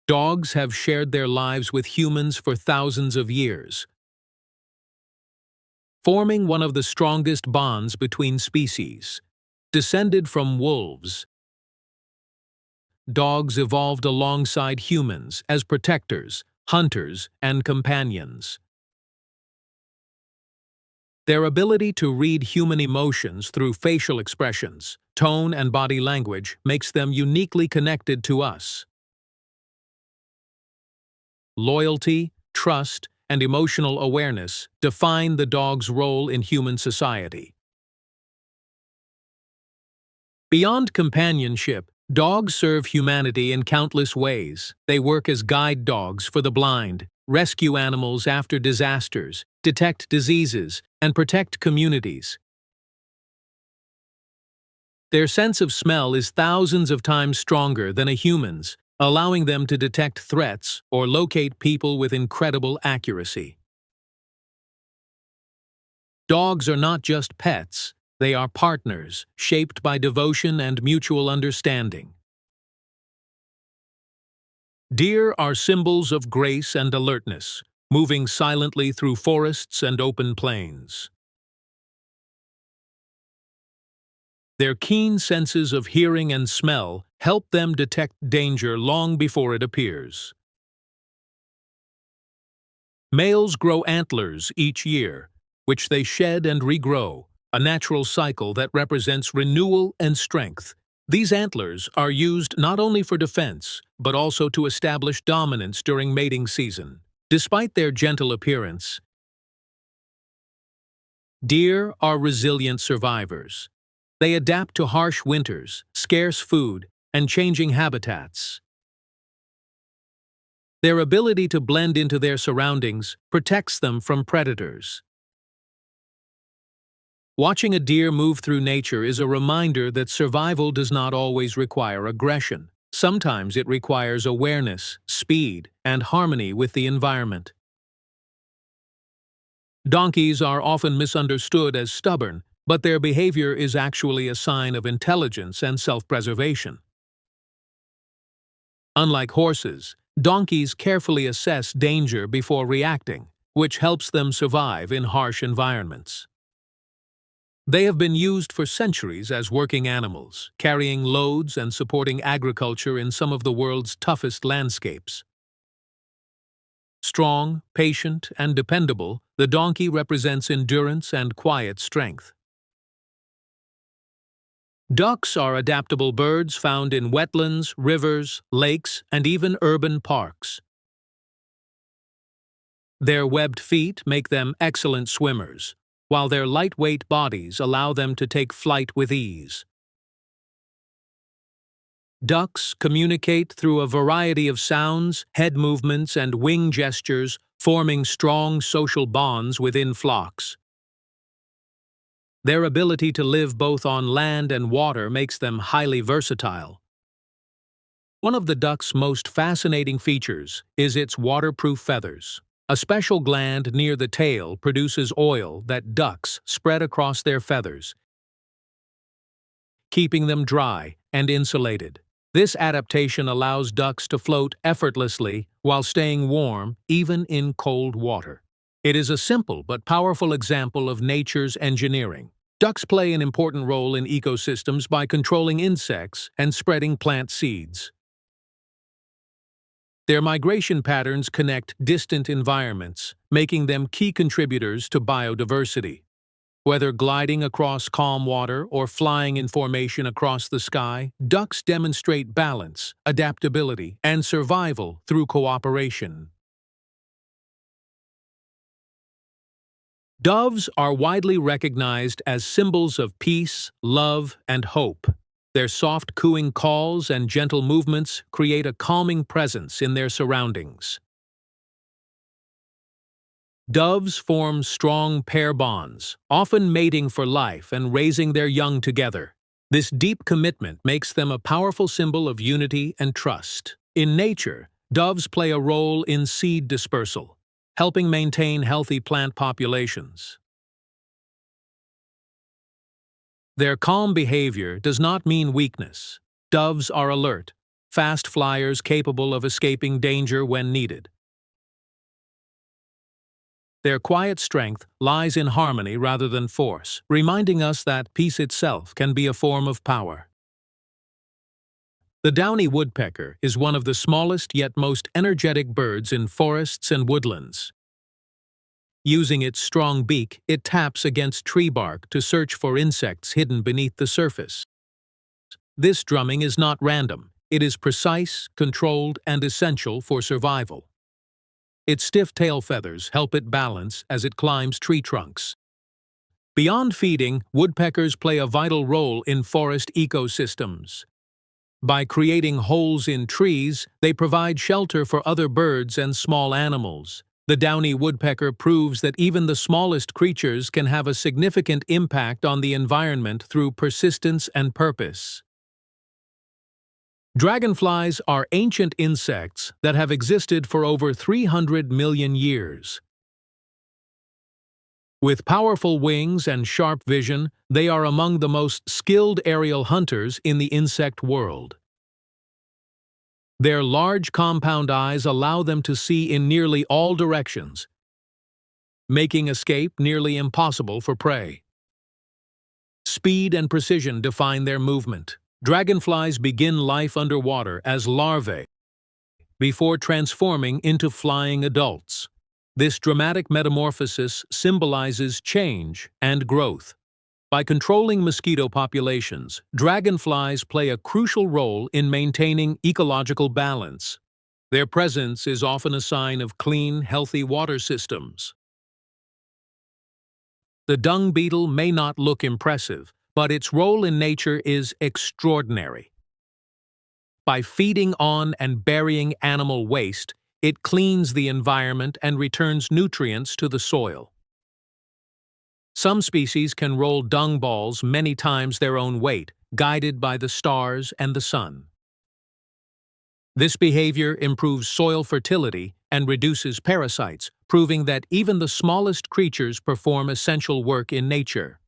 Dogs have shared their lives with humans for thousands of years, forming one of the strongest bonds between species. Descended from wolves, dogs evolved alongside humans as protectors, hunters, and companions. Their ability to read human emotions through facial expressions, tone, and body language makes them uniquely connected to us. Loyalty, trust, and emotional awareness define the dog's role in human society. Beyond companionship, dogs serve humanity in countless ways. They work as guide dogs for the blind, rescue animals after disasters, detect diseases, and protect communities. Their sense of smell is thousands of times stronger than a human's, allowing them to detect threats or locate people with incredible accuracy. Dogs are not just pets, they are partners, shaped by devotion and mutual understanding. Deer are symbols of grace and alertness, moving silently through forests and open plains. Their keen senses of hearing and smell help them detect danger long before it appears. Males grow antlers each year, which they shed and regrow, a natural cycle that represents renewal and strength. These antlers are used not only for defense, but also to establish dominance during mating season. Despite their gentle appearance, deer are resilient survivors. They adapt to harsh winters, scarce food, and changing habitats. Their ability to blend into their surroundings protects them from predators. Watching a deer move through nature is a reminder that survival does not always require aggression. Sometimes it requires awareness, speed, and harmony with the environment. Donkeys are often misunderstood as stubborn, but their behavior is actually a sign of intelligence and self-preservation. Unlike horses, donkeys carefully assess danger before reacting, which helps them survive in harsh environments. They have been used for centuries as working animals, carrying loads and supporting agriculture in some of the world's toughest landscapes. Strong, patient, and dependable, the donkey represents endurance and quiet strength. Ducks are adaptable birds found in wetlands, rivers, lakes, and even urban parks. Their webbed feet make them excellent swimmers, while their lightweight bodies allow them to take flight with ease. Ducks communicate through a variety of sounds, head movements, and wing gestures, forming strong social bonds within flocks. Their ability to live both on land and water makes them highly versatile. One of the duck's most fascinating features is its waterproof feathers. A special gland near the tail produces oil that ducks spread across their feathers, keeping them dry and insulated. This adaptation allows ducks to float effortlessly while staying warm, even in cold water. It is a simple but powerful example of nature's engineering. Ducks play an important role in ecosystems by controlling insects and spreading plant seeds. Their migration patterns connect distant environments, making them key contributors to biodiversity. Whether gliding across calm water or flying in formation across the sky, ducks demonstrate balance, adaptability, and survival through cooperation. Doves are widely recognized as symbols of peace, love, and hope. Their soft cooing calls and gentle movements create a calming presence in their surroundings. Doves form strong pair bonds, often mating for life and raising their young together. This deep commitment makes them a powerful symbol of unity and trust. In nature, doves play a role in seed dispersal, helping maintain healthy plant populations. Their calm behavior does not mean weakness. Doves are alert, fast flyers capable of escaping danger when needed. Their quiet strength lies in harmony rather than force, reminding us that peace itself can be a form of power. The downy woodpecker is one of the smallest yet most energetic birds in forests and woodlands. Using its strong beak, it taps against tree bark to search for insects hidden beneath the surface. This drumming is not random. It is precise, controlled, and essential for survival. Its stiff tail feathers help it balance as it climbs tree trunks. Beyond feeding, woodpeckers play a vital role in forest ecosystems. By creating holes in trees, they provide shelter for other birds and small animals. The downy woodpecker proves that even the smallest creatures can have a significant impact on the environment through persistence and purpose. Dragonflies are ancient insects that have existed for over 300 million years. With powerful wings and sharp vision, they are among the most skilled aerial hunters in the insect world. Their large compound eyes allow them to see in nearly all directions, making escape nearly impossible for prey. Speed and precision define their movement. Dragonflies begin life underwater as larvae before transforming into flying adults. This dramatic metamorphosis symbolizes change and growth. By controlling mosquito populations, dragonflies play a crucial role in maintaining ecological balance. Their presence is often a sign of clean, healthy water systems. The dung beetle may not look impressive, but its role in nature is extraordinary. By feeding on and burying animal waste, it cleans the environment and returns nutrients to the soil. Some species can roll dung balls many times their own weight, guided by the stars and the sun. This behavior improves soil fertility and reduces parasites, proving that even the smallest creatures perform essential work in nature.